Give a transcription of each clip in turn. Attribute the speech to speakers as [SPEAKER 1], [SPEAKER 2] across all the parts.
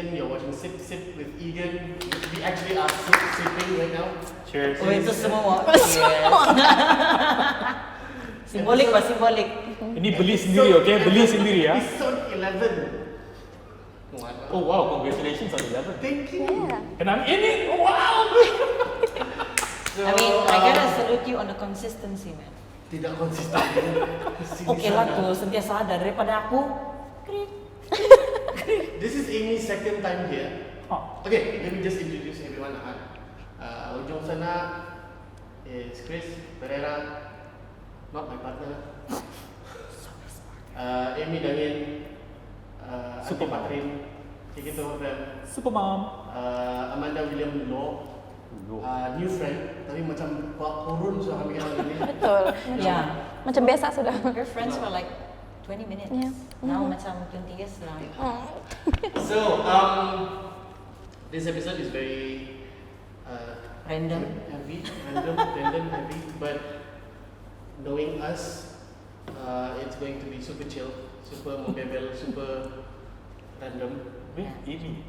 [SPEAKER 1] Egan. You're watching Sip Sip with Egan. We actually are sipping right now.
[SPEAKER 2] Cheers.
[SPEAKER 3] Oh, itu semua. Simbolik pak, simbolik.
[SPEAKER 2] Ini beli sendiri, okay? Beli sendiri ya.
[SPEAKER 1] Episode 11.
[SPEAKER 2] Oh wow, congratulations on 11.
[SPEAKER 1] Thank you.
[SPEAKER 4] Yeah.
[SPEAKER 2] And I'm in it. Wow.
[SPEAKER 1] So,
[SPEAKER 3] I mean, I gotta salute you on the consistency, man.
[SPEAKER 1] Tidak konsisten.
[SPEAKER 3] Oke lah tuh, sentiasa ada daripada aku.
[SPEAKER 1] This is Amy's second time here.
[SPEAKER 2] Oh.
[SPEAKER 1] Okay, let me just introduce everyone. Ujung sana is Chris Pereira, not my partner. Amy Dangin,
[SPEAKER 2] Super mom.
[SPEAKER 1] Patrin, Kiki Tohofem,
[SPEAKER 2] Super mom.
[SPEAKER 1] Amanda William new friend, tapi macam kurun sudah kami kenal ini.
[SPEAKER 4] Betul.
[SPEAKER 3] Yeah.
[SPEAKER 4] Macam biasa sudah.
[SPEAKER 3] We're friends for like 20 minutes.
[SPEAKER 4] Yeah.
[SPEAKER 3] Now macam 20 years lah.
[SPEAKER 1] So, this episode is very
[SPEAKER 3] Random.
[SPEAKER 1] heavy, but knowing us, it's going to be super chill, super mobile, super random.
[SPEAKER 2] Ini.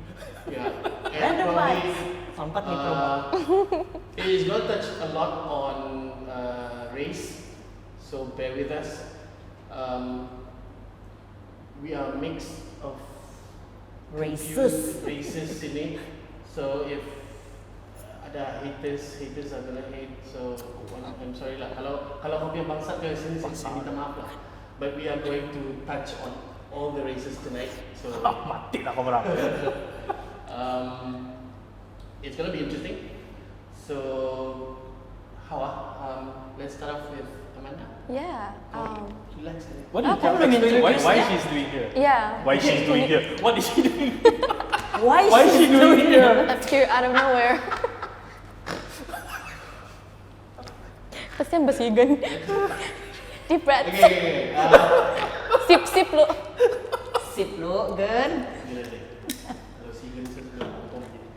[SPEAKER 1] Yeah, and
[SPEAKER 3] Random
[SPEAKER 1] probably
[SPEAKER 3] Sempat nih promo.
[SPEAKER 1] it is going to touch a lot on race, so bear with us. We are a mix of
[SPEAKER 3] Racist.
[SPEAKER 1] races ini, so if ada haters are gonna hate. So I'm sorry lah. Kalau kau punya bangsa ke sini, saya minta maaf lah. But we are going to touch on all the races tonight. So
[SPEAKER 2] Mati lah kau orang.
[SPEAKER 1] it's gonna be interesting. So let's start off with Amanda.
[SPEAKER 4] Yeah.
[SPEAKER 1] Relax.
[SPEAKER 2] What do you
[SPEAKER 3] Okay,
[SPEAKER 2] tell
[SPEAKER 3] let me
[SPEAKER 2] explain why
[SPEAKER 3] introduce
[SPEAKER 2] she's doing here?
[SPEAKER 4] Yeah.
[SPEAKER 2] Why she's doing here? What is she doing?
[SPEAKER 3] Why
[SPEAKER 2] Why is she doing here?
[SPEAKER 4] Appear out of nowhere. Kasian basigan. Deep breath.
[SPEAKER 1] Okay.
[SPEAKER 4] Sip lu.
[SPEAKER 3] Sip lu, Gen.
[SPEAKER 1] Gila deh. Kalau Sigen sebelum potong gini.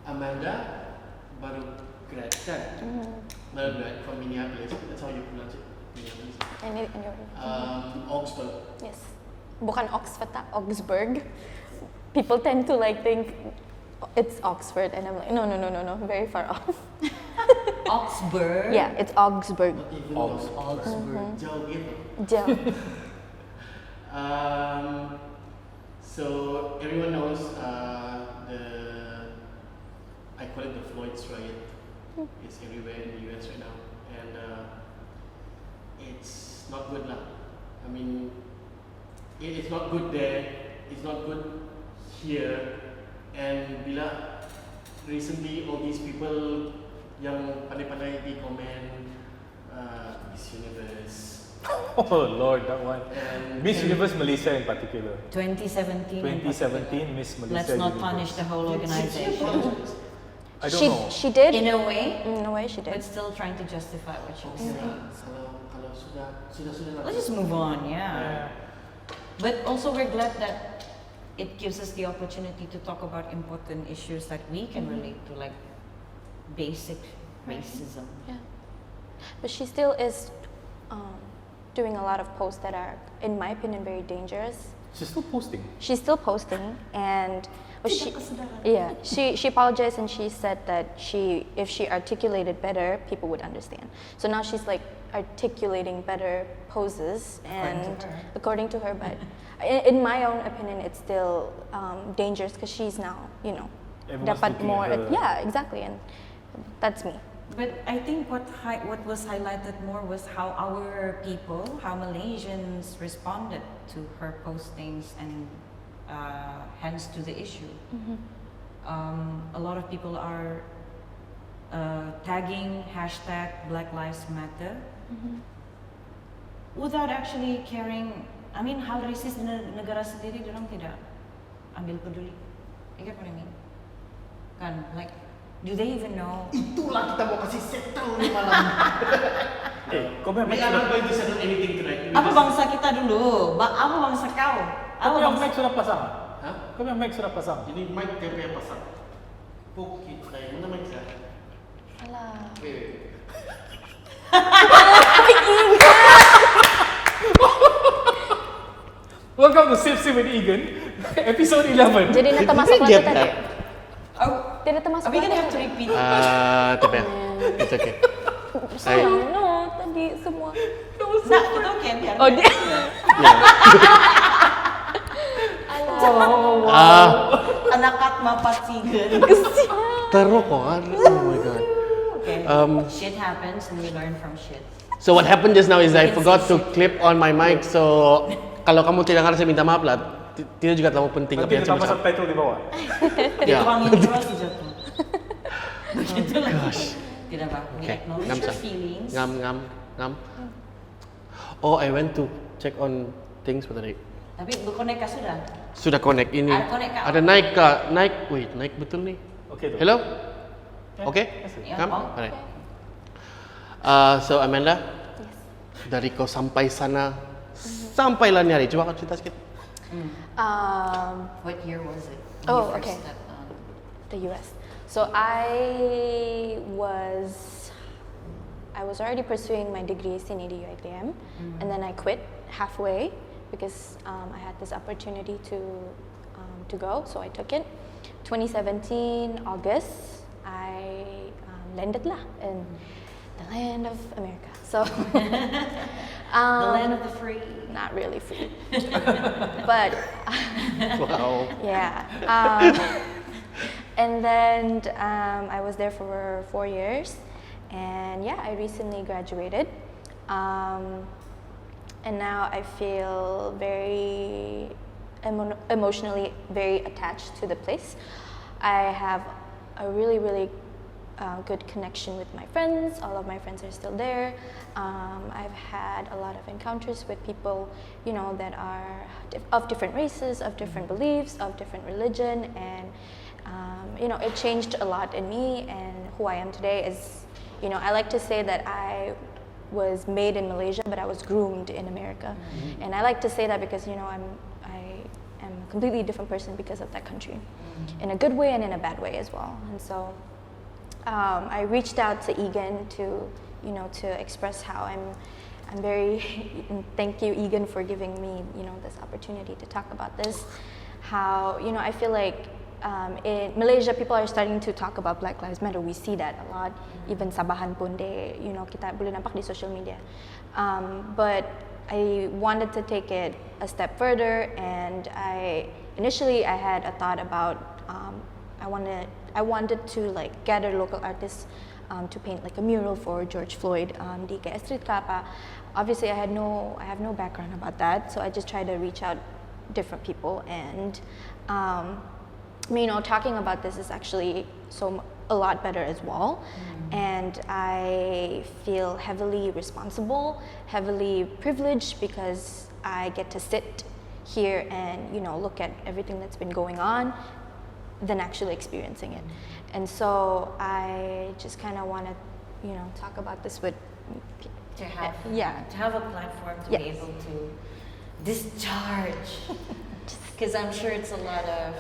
[SPEAKER 1] Amanda baru grad kan? Baru grad from Minneapolis. That's how you pronounce it. Minneapolis. Augsburg.
[SPEAKER 4] Yes. Bukan Oxford, Augsburg. People tend to like think it's Oxford, and I'm like, no, very far off.
[SPEAKER 3] Augsburg.
[SPEAKER 4] Yeah, it's Augsburg.
[SPEAKER 1] Not even
[SPEAKER 3] Augsburg.
[SPEAKER 1] Jauh gitu.
[SPEAKER 4] Jauh.
[SPEAKER 1] So everyone knows I call it the Floyd's riot. It's everywhere in the US right now, and it's not good lah. I mean, it's not good there. It's not good here. And bila recently all these people yang pandai-pandai di komen Miss Universe.
[SPEAKER 2] Oh Lord, that one.
[SPEAKER 1] And
[SPEAKER 2] Miss Universe Malaysia in particular.
[SPEAKER 3] 2017.
[SPEAKER 2] 2017 Miss Malaysia.
[SPEAKER 3] Let's not
[SPEAKER 2] Universe.
[SPEAKER 3] punish the whole organization.
[SPEAKER 2] I don't know.
[SPEAKER 4] She did.
[SPEAKER 3] In a way,
[SPEAKER 4] She did.
[SPEAKER 3] but still trying to justify what she was saying.
[SPEAKER 1] Kalau sudah.
[SPEAKER 3] Let's just move on, yeah. But also we're glad that it gives us the opportunity to talk about important issues that we can relate to, like basic racism.
[SPEAKER 4] Yeah. But she still is doing a lot of posts that are, in my opinion, very dangerous.
[SPEAKER 2] She's still posting.
[SPEAKER 4] She's still posting, and she apologized, and she said that if she articulated better, people would understand. So now she's like articulating better poses, and according to her, but in my own opinion, it's still dangerous because she's now,
[SPEAKER 2] Everyone's
[SPEAKER 4] dapat
[SPEAKER 2] looking
[SPEAKER 4] more.
[SPEAKER 2] at her.
[SPEAKER 4] Yeah, exactly, and that's me.
[SPEAKER 3] But I think what was highlighted more was how our people, how Malaysians responded to her postings and hence to the issue. A lot of people are tagging hashtag Black Lives Matter without actually caring. I mean, hal rasis di negara sendiri, orang tidak ambil peduli. You get what I mean? Kan, like, do they even know?
[SPEAKER 1] Itulah kita mau kasih settle nih malam.
[SPEAKER 2] Kau memang
[SPEAKER 1] We are not going to settle anything tonight.
[SPEAKER 3] Apa bangsa kita dulu? Apa bangsa kau?
[SPEAKER 2] Kau yang mic sudah pasang?
[SPEAKER 1] Hah?
[SPEAKER 2] Kau yang mic sudah pasang?
[SPEAKER 1] Ini mic dia punya pasang. Bukit saya mana mic saya?
[SPEAKER 4] Alah.
[SPEAKER 1] Wait.
[SPEAKER 2] Welcome to Sip Sip with Egan, episode 11.
[SPEAKER 4] Jadi nak termasuk
[SPEAKER 1] Did they
[SPEAKER 4] lagu
[SPEAKER 1] get
[SPEAKER 4] tadi.
[SPEAKER 1] that?
[SPEAKER 4] Tidak termasuk
[SPEAKER 3] Are we gonna
[SPEAKER 4] lagu
[SPEAKER 3] have to
[SPEAKER 4] tadi.
[SPEAKER 3] repeat?
[SPEAKER 1] Tapi it's okay.
[SPEAKER 4] Sayang, no, tadi semua.
[SPEAKER 3] Nah, kita okay kan?
[SPEAKER 4] Oh dia.
[SPEAKER 3] Anakat mapatigan.
[SPEAKER 1] Teruk kan? Oh my god.
[SPEAKER 3] Okay. Shit happens and we learn from shit.
[SPEAKER 1] So what happened just now is I forgot to clip on my mic. So kalau kamu tidak dengar saya minta maaf lah. Tidak juga terlalu penting.
[SPEAKER 2] Nanti ditambah subtitle di bawah.
[SPEAKER 1] Ya.
[SPEAKER 3] Tukang intro sih jatuh. Begitu lagi.
[SPEAKER 1] Gosh.
[SPEAKER 3] Tidak apa. We
[SPEAKER 1] Okay.
[SPEAKER 3] acknowledge
[SPEAKER 1] Ngam
[SPEAKER 3] your
[SPEAKER 1] sah.
[SPEAKER 3] feelings.
[SPEAKER 1] Ngam. Oh, I went to check on things tadi.
[SPEAKER 3] Tapi berkonek kah sudah?
[SPEAKER 1] Sudah connect ini.
[SPEAKER 3] Ada connect kah?
[SPEAKER 1] Ada naik kah? Naik. Wait, naik betul nih.
[SPEAKER 2] Oke tuh.
[SPEAKER 1] Hello? Okay?
[SPEAKER 3] Ya,
[SPEAKER 1] Ngam?
[SPEAKER 3] oh.
[SPEAKER 1] Alright. So Amanda, dari kau sampai sana, sampailah nyari. Coba kau cerita sedikit.
[SPEAKER 3] What year was it? when
[SPEAKER 4] Oh,
[SPEAKER 3] you first
[SPEAKER 4] okay.
[SPEAKER 3] stepped on?
[SPEAKER 4] The US. So I was already pursuing my degree in UiTM, and then I quit halfway because I had this opportunity to go, so I took it. 2017 August, I landed lah in the land of America. So
[SPEAKER 3] The land of the free.
[SPEAKER 4] not really free, but
[SPEAKER 1] Wow.
[SPEAKER 4] yeah. And then I was there for 4 years, and yeah, I recently graduated, and now I feel very emotionally very attached to the place. I have a really good connection with my friends. All of my friends are still there. I've had a lot of encounters with people, you know, that are of different races, of different beliefs, of different religion, and you know, it changed a lot in me. And who I am today is, you know, I like to say that I was made in Malaysia, but I was groomed in America. And I like to say that because, you know, I am a completely different person because of that country, in a good way and in a bad way as well. And so I reached out to Egan to, you know, to express how I'm very thank you, Egan, for giving me, you know, this opportunity to talk about this. How, you know, I feel like in Malaysia people are starting to talk about Black Lives Matter. We see that a lot. Even Sabahan pun you know, kita boleh nampak di social media. But I wanted to take it a step further, and initially I had a thought about I wanted to like gather local artists to paint like a mural for George Floyd di KS Street Kelapa. Obviously, I have no background about that, so I just tried to reach out different people, and you know, talking about this is actually a lot better as well. And I feel heavily responsible, heavily privileged, because I get to sit here and, you know, look at everything that's been going on than actually experiencing it. And so I just kind of want to, you know, talk about this with
[SPEAKER 3] To have a platform to be
[SPEAKER 4] Yes.
[SPEAKER 3] able to discharge, because I'm sure it's a lot of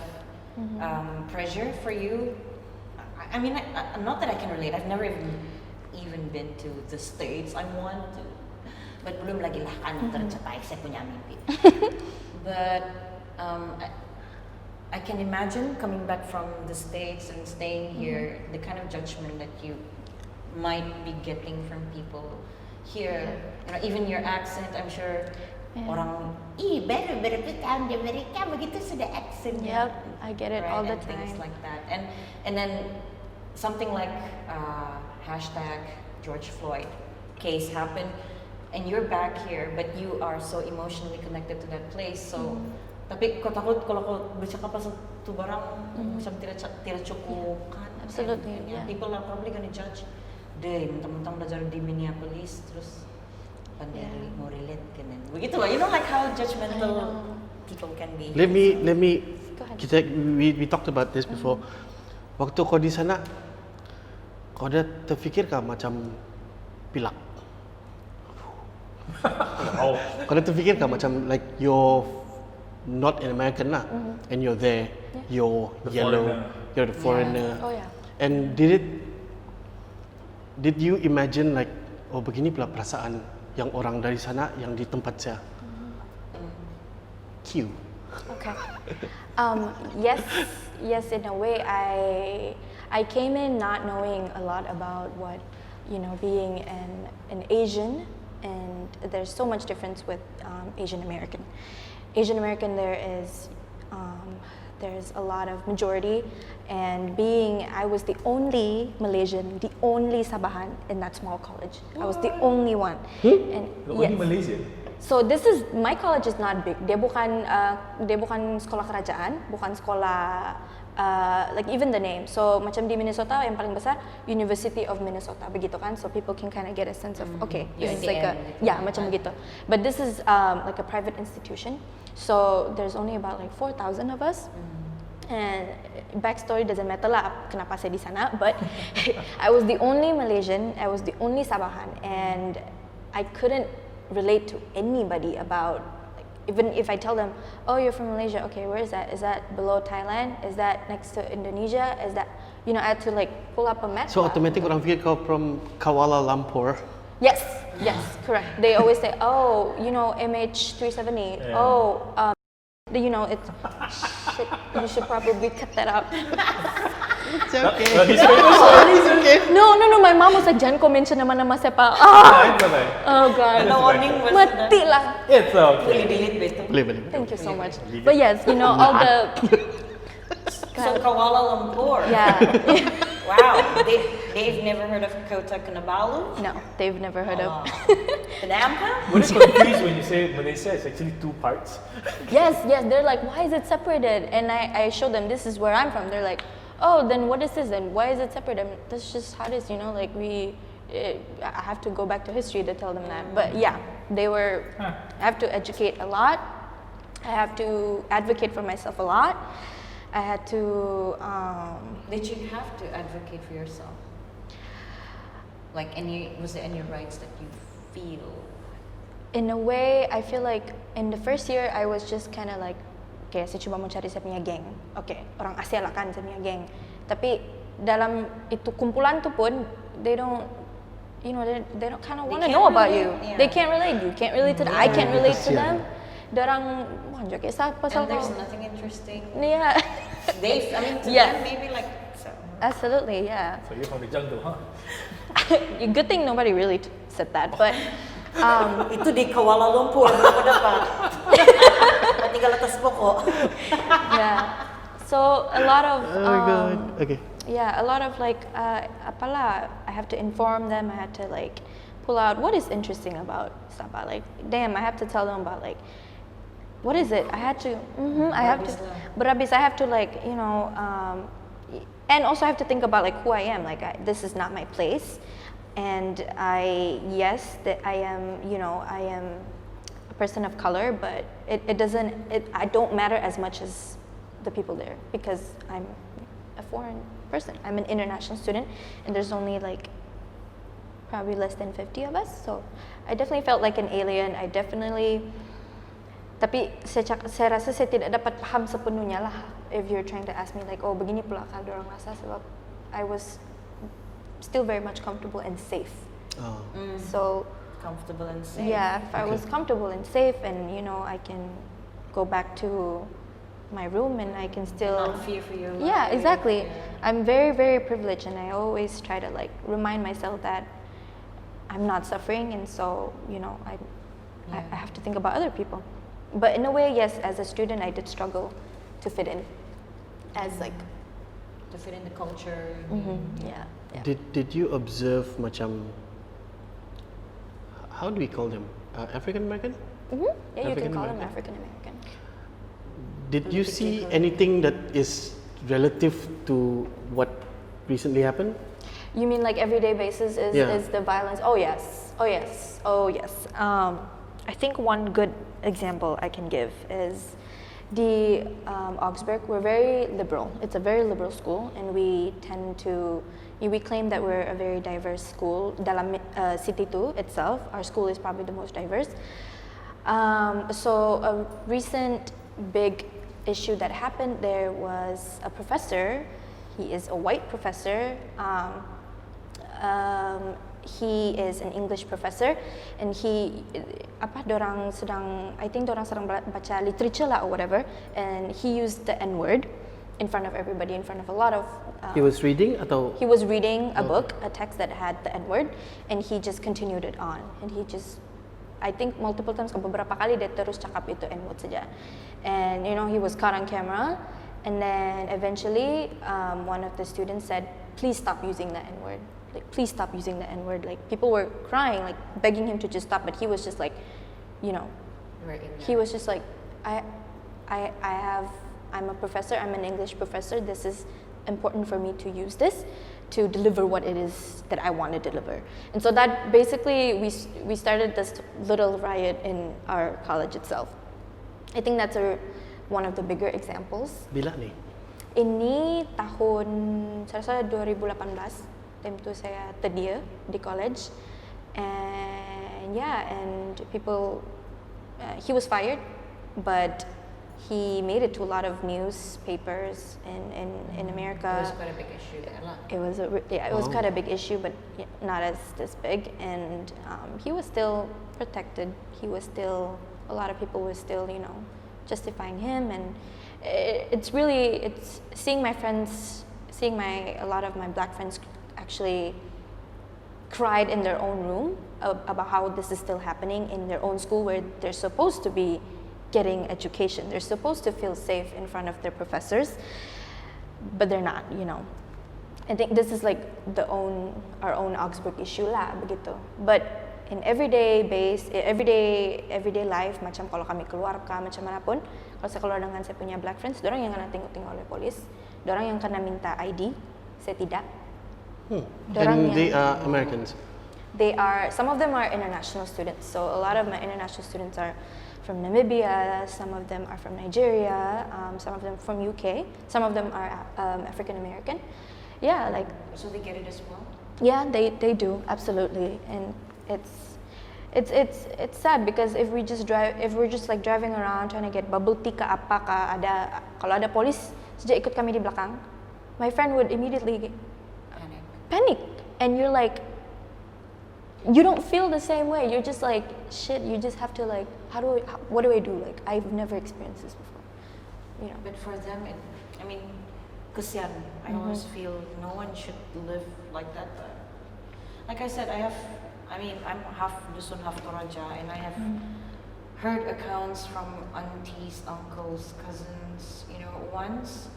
[SPEAKER 3] pressure for you. I mean, not that I can relate. I've never even been to the States. I want to, but belum lagi lah kan tercapai. Saya punya mimpi. But I can imagine coming back from the States and staying here, the kind of judgment that you might be getting from people here. You know, even your accent, I'm sure orang, baru berpikir di Amerika begitu sudah accentnya.
[SPEAKER 4] Yep, I get it all the
[SPEAKER 3] and
[SPEAKER 4] time.
[SPEAKER 3] things like that. And then something like hashtag George Floyd case happened, and you're back here, but you are so emotionally connected to that place. So, tapi ko takut kalau ko bercakap pasal tu barang macam tidak cukup kan?
[SPEAKER 4] Absolutely,
[SPEAKER 3] And
[SPEAKER 4] yeah.
[SPEAKER 3] people are probably gonna judge. Deh, mentang-mentang belajar di Minneapolis terus pandai mau relate kan? Begitu lah. You know, like how judgmental people can be.
[SPEAKER 1] Let me.
[SPEAKER 4] Go ahead.
[SPEAKER 1] We talked about this before. Waktu kau di sana, kau ada terfikirkah macam pilak?
[SPEAKER 2] Oh.
[SPEAKER 1] Kau ada terfikirkah macam like you're not an American lah, and you're there, you're
[SPEAKER 2] The
[SPEAKER 1] yellow,
[SPEAKER 2] foreigner.
[SPEAKER 1] you're the foreigner.
[SPEAKER 4] Oh yeah.
[SPEAKER 1] And did you imagine like, oh begini pula perasaan yang orang dari sana yang di tempat saya? Q.
[SPEAKER 4] Okay. Yes, yes. In a way, I came in not knowing a lot about what, being an Asian, and there's so much difference with Asian American. Asian American, there's a lot of majority, and I was the only Malaysian, the only Sabahan in that small college. I was the only one. And
[SPEAKER 2] The only Malaysian.
[SPEAKER 4] So my college is not big. Dia bukan sekolah kerajaan, bukan sekolah like even the name. So macam di Minnesota yang paling besar University of Minnesota begitu kan. So people can kind of get a sense of okay, this is like macam begitu. But this is like a private institution. So there's only about like 4,000 of us. And backstory doesn't matter lah kenapa saya di sana, but I was the only Malaysian, I was the only Sabahan, and I couldn't relate to anybody about, like, even if I tell them, oh, you're from Malaysia, okay, where is that? Is that below Thailand? Is that next to Indonesia? Is that, I had to like pull up a map.
[SPEAKER 1] So automatic orang fikir kau from Kuala Lumpur.
[SPEAKER 4] Yes, correct. They always say, oh, MH370.
[SPEAKER 2] Yeah.
[SPEAKER 4] Oh, it's shit. You should probably cut that out.
[SPEAKER 1] It's okay.
[SPEAKER 2] He's okay.
[SPEAKER 4] No. My mom was like, jangan kau mention nama-nama siapa. Oh God.
[SPEAKER 3] No warning was
[SPEAKER 4] Mati lah.
[SPEAKER 2] It's okay.
[SPEAKER 3] Boleh delete betul.
[SPEAKER 1] Boleh.
[SPEAKER 4] Thank you so much. But yes, all the.
[SPEAKER 3] So Kuala Lumpur.
[SPEAKER 4] Yeah.
[SPEAKER 3] Wow. They've never heard of Kota Kinabalu?
[SPEAKER 4] No, they've never heard of.
[SPEAKER 3] Penampa?
[SPEAKER 2] When it's confused when you say Malaysia, it's actually two parts.
[SPEAKER 4] Yes. They're like, why is it separated? And I show them this is where I'm from. They're like, oh, then what is this? Then why is it separated? That's just how it is. Like I have to go back to history to tell them that. But yeah, I have to educate a lot. I have to advocate for myself a lot. I had to.
[SPEAKER 3] Did you have to advocate for yourself? Like was there any rights that you feel?
[SPEAKER 4] In a way, I feel like in the first year I was just kind of like, okay, saya cuma mau cari saya punya geng. Okay, orang Asia lah kan saya punya geng. Tapi dalam itu kumpulan tu pun, they don't kind of want to know about you.
[SPEAKER 3] Yeah.
[SPEAKER 4] They can't relate. You can't relate to them. I can't relate to them. Dorang manja kayak siapa
[SPEAKER 3] And there's nothing interesting.
[SPEAKER 4] Yeah.
[SPEAKER 3] To them maybe like so.
[SPEAKER 4] Absolutely, yeah.
[SPEAKER 2] So you're from the jungle, huh?
[SPEAKER 4] Good thing nobody really said that, but
[SPEAKER 3] Itu di Kuala Lumpur, berapa dapat? Tinggal atas pokok.
[SPEAKER 4] yeah. So a lot of
[SPEAKER 1] Oh my god. Okay.
[SPEAKER 4] yeah, a lot of like apalah, I have to inform them. I had to like pull out what is interesting about Sabah. Like, damn, I have to tell them about like what is it? I had to. Berhabis, I have to like and also I have to think about like who I am. Like this is not my place, and I am a person of color, but I don't matter as much as the people there because I'm a foreign person. I'm an international student, and there's only like probably less than 50 of us. So I definitely felt like an alien. Tapi saya rasa saya tidak dapat paham sepenuhnya lah if you're trying to ask me like, oh begini pula kalau orang rasa, sebab I was still very much comfortable and safe.
[SPEAKER 1] Oh.
[SPEAKER 4] So
[SPEAKER 3] Comfortable and safe.
[SPEAKER 4] yeah, if I was comfortable and safe, and I can go back to my room and I can still
[SPEAKER 3] Not fear for your life.
[SPEAKER 4] yeah, exactly.
[SPEAKER 3] Yeah.
[SPEAKER 4] I'm very, very privileged, and I always try to like remind myself that I'm not suffering, and so I have to think about other people. But in a way, yes, as a student, I did struggle to fit in, as like
[SPEAKER 3] To fit in the culture.
[SPEAKER 4] yeah.
[SPEAKER 1] Did you observe macam, how do we call them? African American?
[SPEAKER 4] Yeah, you can call them
[SPEAKER 1] African-American.
[SPEAKER 4] African American.
[SPEAKER 1] Did you see anything that is relative to what recently happened?
[SPEAKER 4] You mean like everyday basis is the violence? Oh yes. I think one good example I can give is the Augsburg. We're very liberal. It's a very liberal school, and we claim that we're a very diverse school. Dalam city tu itself, our school is probably the most diverse. So a recent big issue that happened there was a professor. He is a white professor. he is an English professor, and I think dorang sedang baca literature lah or whatever, and he used the N-word in front of everybody, in front of a lot of.
[SPEAKER 1] He was reading atau?
[SPEAKER 4] He was reading a book, a text that had the N-word, and he just continued it on, and he just, I think multiple times, beberapa kali dia terus cakap itu N-word saja, and he was caught on camera, and then eventually one of the students said, "Please stop using the N-word. Like, please stop using the N-word." Like, people were crying, like begging him to just stop, but he was just like, he was just like, I'm a professor, I'm an English professor, this is important for me to use this to deliver what it is that I want to deliver. And so that basically, we started this little riot in our college itself. I think that's one of the bigger examples.
[SPEAKER 1] Bila ni?
[SPEAKER 4] Ini tahun, saya rasa 2018, time itu saya third year di college, and people, he was fired, but he made it to a lot of newspapers in America.
[SPEAKER 3] It was quite a big issue there lah.
[SPEAKER 4] It was quite a big issue, but not as this big, and he was still protected. A lot of people were still, justifying him, and it's seeing a lot of my black friends actually cried in their own room about how this is still happening in their own school, where they're supposed to be getting education. They're supposed to feel safe in front of their professors, but they're not, I think this is like our own Augsburg issue lah, begitu. But in everyday life, macam kalau kami keluar macam mana pun, kalau saya keluar dengan saya punya black friends, dorang yang kena tengok oleh polis, dorang yang kena minta ID, saya tidak.
[SPEAKER 1] And they are Americans?
[SPEAKER 4] Some of them are international students. So a lot of my international students are from Namibia, some of them are from Nigeria, some of them from UK, some of them are African American. Yeah, like.
[SPEAKER 3] So they get it as well?
[SPEAKER 4] Yeah, they do, absolutely. And it's sad because if we're just like driving around trying to get bubble tea kalau ada polis sejak ikut kami di belakang, my friend would immediately panic, and you're like, you don't feel the same way. You're just like, shit, you just have to like, what do I do? Like, I've never experienced this before.
[SPEAKER 3] But for them, kesian. I always feel no one should live like that. But like I said, I'm half Dusun, half Toraja, and I have heard accounts from aunties, uncles, cousins. Once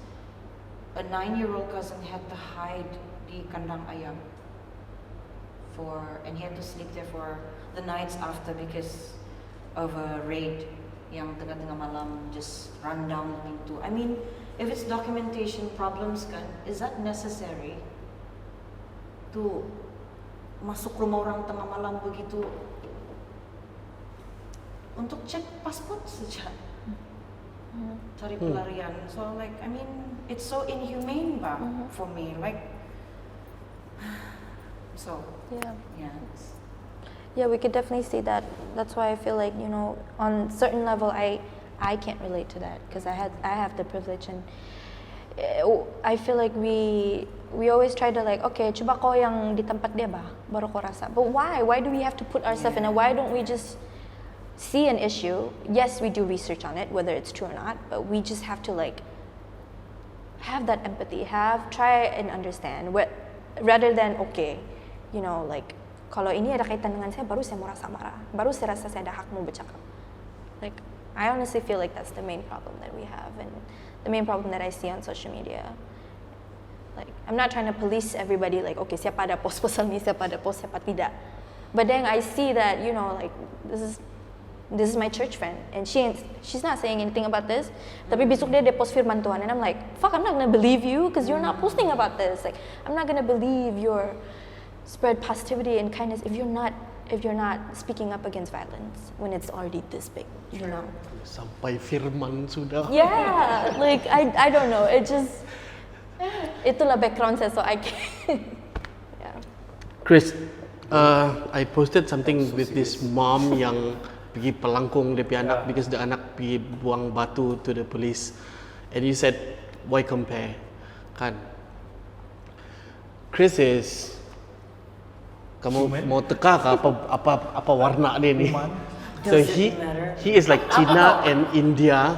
[SPEAKER 3] a 9-year-old cousin had to hide di kandang ayam and he had to sleep there for the nights after because of a raid yang tengah-tengah malam just run down the pintu. If it's documentation problems kan, is that necessary to masuk rumah orang tengah malam begitu untuk cek pasport saja, cari pelarian? So like, it's so inhumane for me, like. So
[SPEAKER 4] yeah, we could definitely see that. That's why I feel like, on certain level I can't relate to that because I have the privilege, and I feel like we always try to like, okay, coba kau yang di tempat dia ba, baru kau rasa. But why do we have to put ourselves in it? Why don't we just see an issue? Yes, we do research on it, whether it's true or not, but we just have to like have that empathy, try and understand rather than like, kalau ini ada kaitan dengan saya, baru saya merasa marah, baru saya rasa saya ada hak mau bercakap. Like, I honestly feel like that's the main problem that we have, and the main problem that I see on social media. Like, I'm not trying to police everybody, like, okay, siapa ada post pasal ni, siapa ada post, siapa tidak. But then I see that, like, this is my church friend, and she's not saying anything about this. Tapi besok dia post firman Tuhan, and I'm like, fuck, I'm not gonna believe you because you're not posting about this. Like, I'm not gonna believe your spread positivity and kindness if you're not speaking up against violence when it's already this big,
[SPEAKER 1] Sampai firman sudah.
[SPEAKER 4] Yeah, like I don't know. It just itulah background saya, so I can't. Yeah.
[SPEAKER 1] Chris, I posted something with this mom yang pergi pelangkung dia punya anak because the anak pergi buang batu to the police, and you said, why compare? Kan? Chris is Kamu
[SPEAKER 2] Human.
[SPEAKER 1] mau teka ke apa warna dia ni?
[SPEAKER 2] Human.
[SPEAKER 1] So
[SPEAKER 3] Does it matter?
[SPEAKER 1] he is like China and India.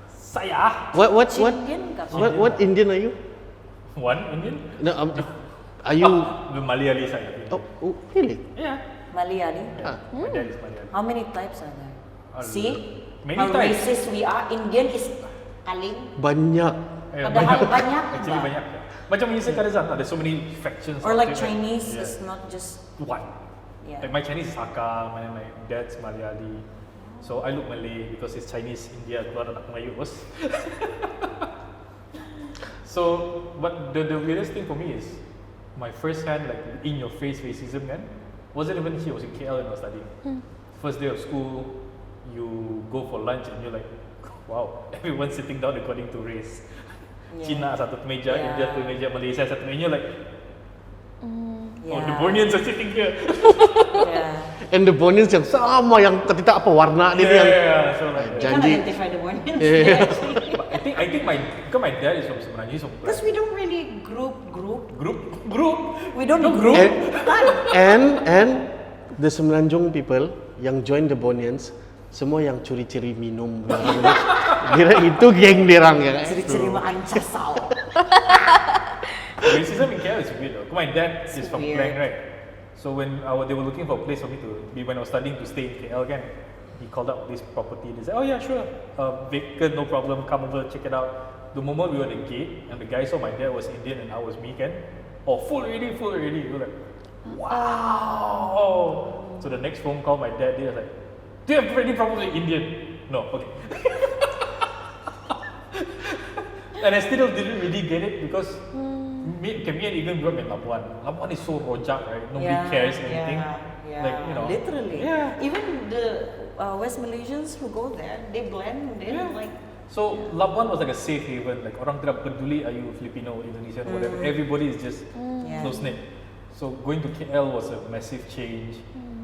[SPEAKER 2] Saya.
[SPEAKER 1] What
[SPEAKER 3] Indian ka?
[SPEAKER 1] what Indian are you?
[SPEAKER 2] One Indian.
[SPEAKER 1] No, are you?
[SPEAKER 2] The Malayali saya.
[SPEAKER 1] Oh, really?
[SPEAKER 2] Yeah.
[SPEAKER 3] Malayali.
[SPEAKER 2] Yeah. My dad is Malayali.
[SPEAKER 3] How many types are there? See?
[SPEAKER 2] Many
[SPEAKER 3] How
[SPEAKER 2] types.
[SPEAKER 3] racist we are. Indian is paling.
[SPEAKER 1] Banyak.
[SPEAKER 2] Yeah,
[SPEAKER 3] Padahal banyak.
[SPEAKER 2] Actually
[SPEAKER 3] ba?
[SPEAKER 2] banyak. Macam you say Karizan, there's so many factions.
[SPEAKER 3] Or
[SPEAKER 2] out
[SPEAKER 3] like
[SPEAKER 2] there, right?
[SPEAKER 3] Chinese
[SPEAKER 2] Yeah.
[SPEAKER 3] is not just.
[SPEAKER 2] One.
[SPEAKER 3] Yeah.
[SPEAKER 2] Like my Chinese is Hakka, my dad's Malayali. So I look Malay because it's Chinese India keluar anak Melayu bos. So but the weirdest thing for me is my first hand like in your face racism kan wasn't even here, I was in KL when I was studying. First day of school, you go for lunch and you're like, wow, everyone's sitting down according to race.
[SPEAKER 3] Yeah.
[SPEAKER 2] Cina satu meja,
[SPEAKER 3] Yeah.
[SPEAKER 2] India satu meja, Malaysia satu meja, like oh the
[SPEAKER 3] Yeah.
[SPEAKER 2] Borneans are sitting here.
[SPEAKER 3] Yeah.
[SPEAKER 1] And the Bonians yang sama yang ketika apa warna dia yang
[SPEAKER 2] Yeah, so like
[SPEAKER 3] You can't
[SPEAKER 1] Janji.
[SPEAKER 3] identify the one.
[SPEAKER 1] Yeah.
[SPEAKER 2] But I think my dad is from Semarang. He's from
[SPEAKER 3] Because we don't really group.
[SPEAKER 2] group.
[SPEAKER 3] We don't
[SPEAKER 2] No
[SPEAKER 3] group.
[SPEAKER 1] and the Semenanjung people yang join the Bonians semua yang curi-curi minum. Kira itu geng dirang ya.
[SPEAKER 3] Ciri-ciri makan casau.
[SPEAKER 2] Racism in KL is weird though. 'Cause my dad is from
[SPEAKER 3] weird.
[SPEAKER 2] Klang, right? So when they were looking for a place for me to be when I was studying to stay in KL kan, he called up this property. They said, oh yeah, sure, vacant, no problem, come over, check it out. The moment we were at the gate and the guy saw my dad was Indian and I was me kan, oh full already. We were like, wow. So the next phone call my dad did was like, do you have any problem with Indian? No, okay. And I still didn't really get it because me and Egan grew up in Labuan. Labuan is so rojak, right? Nobody cares anything.
[SPEAKER 3] Yeah.
[SPEAKER 2] Like, you know.
[SPEAKER 3] Literally.
[SPEAKER 2] Yeah.
[SPEAKER 3] Even the West Malaysians who go there, they blend in
[SPEAKER 2] Yeah.
[SPEAKER 3] like.
[SPEAKER 2] So Labuan was like a safe haven. Like orang tidak peduli are you Filipino, Indonesian, whatever. Everybody is just
[SPEAKER 3] Yeah.
[SPEAKER 2] close knit. So going to KL was a massive change.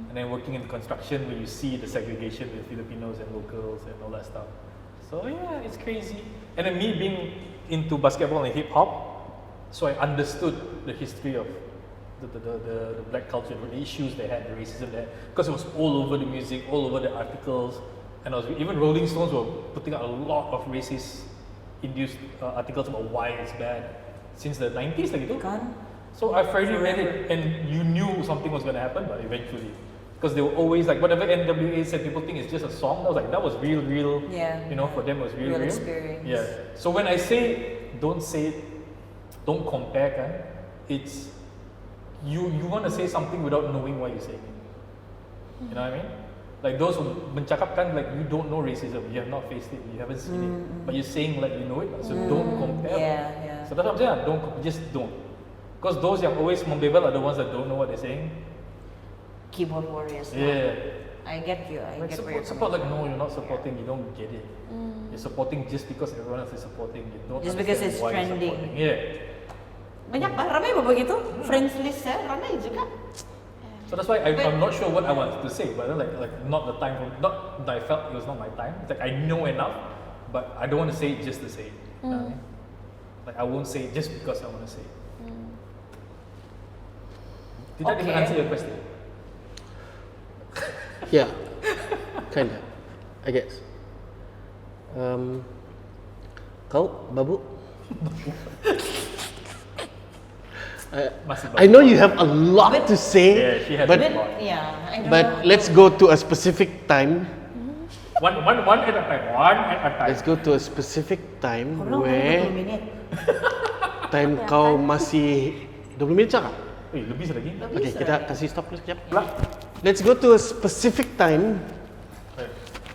[SPEAKER 2] And then working in construction where you see the segregation with Filipinos and locals and all that stuff. So yeah, it's crazy. And then me being into basketball and hip hop, so I understood the history of the black culture, the issues they had, the racism they had, because it was all over the music, all over the articles, and even Rolling Stones were putting out a lot of racist-induced articles about why it's bad since the 90s like itu.
[SPEAKER 3] Kan?
[SPEAKER 2] So I've already read it, and you knew something was going to happen, but eventually, because they were always like whatever NWA said, people think it's just a song. I was like, that was real,
[SPEAKER 3] Yeah.
[SPEAKER 2] you know, for them it was real.
[SPEAKER 3] Real experience.
[SPEAKER 2] Yeah. So when I say don't compare, kan, it's you want to say something without knowing what you're saying. You know what I mean? Like those who mencakapkan like you don't know racism, you have not faced it, you haven't seen it, but you're saying like you know it, so don't compare.
[SPEAKER 3] Yeah.
[SPEAKER 2] So that's what I'm saying. Just don't. Because those yang always membebel are the ones that don't know what they're saying.
[SPEAKER 3] Keyboard warriors. now.
[SPEAKER 2] Yeah.
[SPEAKER 3] I get you. I
[SPEAKER 2] Like
[SPEAKER 3] get where
[SPEAKER 2] support
[SPEAKER 3] you're
[SPEAKER 2] like
[SPEAKER 3] coming
[SPEAKER 2] no, you're not supporting. You don't get it. You're supporting just because everyone else is supporting. You don't
[SPEAKER 3] Just because
[SPEAKER 2] understand
[SPEAKER 3] it's
[SPEAKER 2] why you're
[SPEAKER 3] trending.
[SPEAKER 2] supporting. Yeah.
[SPEAKER 3] Banyak ramai apa begitu? Friends list saya ramai juga.
[SPEAKER 2] So that's why I'm not sure what I wanted to say, but then like not the time. Not that I felt it was not my time. It's like I know enough, but I don't want to say it just to say it. You know what I mean? Like I won't say it just because I want to say it. Did that even
[SPEAKER 3] Okay.
[SPEAKER 2] answer your question?
[SPEAKER 1] Yeah, kinda, I guess. Kau, Babu?
[SPEAKER 2] Masih
[SPEAKER 1] I know you have a lot to say,
[SPEAKER 2] Yeah, she has
[SPEAKER 1] but
[SPEAKER 2] a lot.
[SPEAKER 3] Yeah, I don't
[SPEAKER 1] but
[SPEAKER 3] know.
[SPEAKER 1] let's go to a specific time.
[SPEAKER 2] One at a time. One at a time.
[SPEAKER 1] Let's go to a specific time
[SPEAKER 3] Kurang
[SPEAKER 1] where
[SPEAKER 3] 20 minit.
[SPEAKER 1] time kau masih 20 minit cakap?
[SPEAKER 2] Lebih lagi.
[SPEAKER 1] Okay, kita kasih stop dulu sekejap. Let's go to a specific time.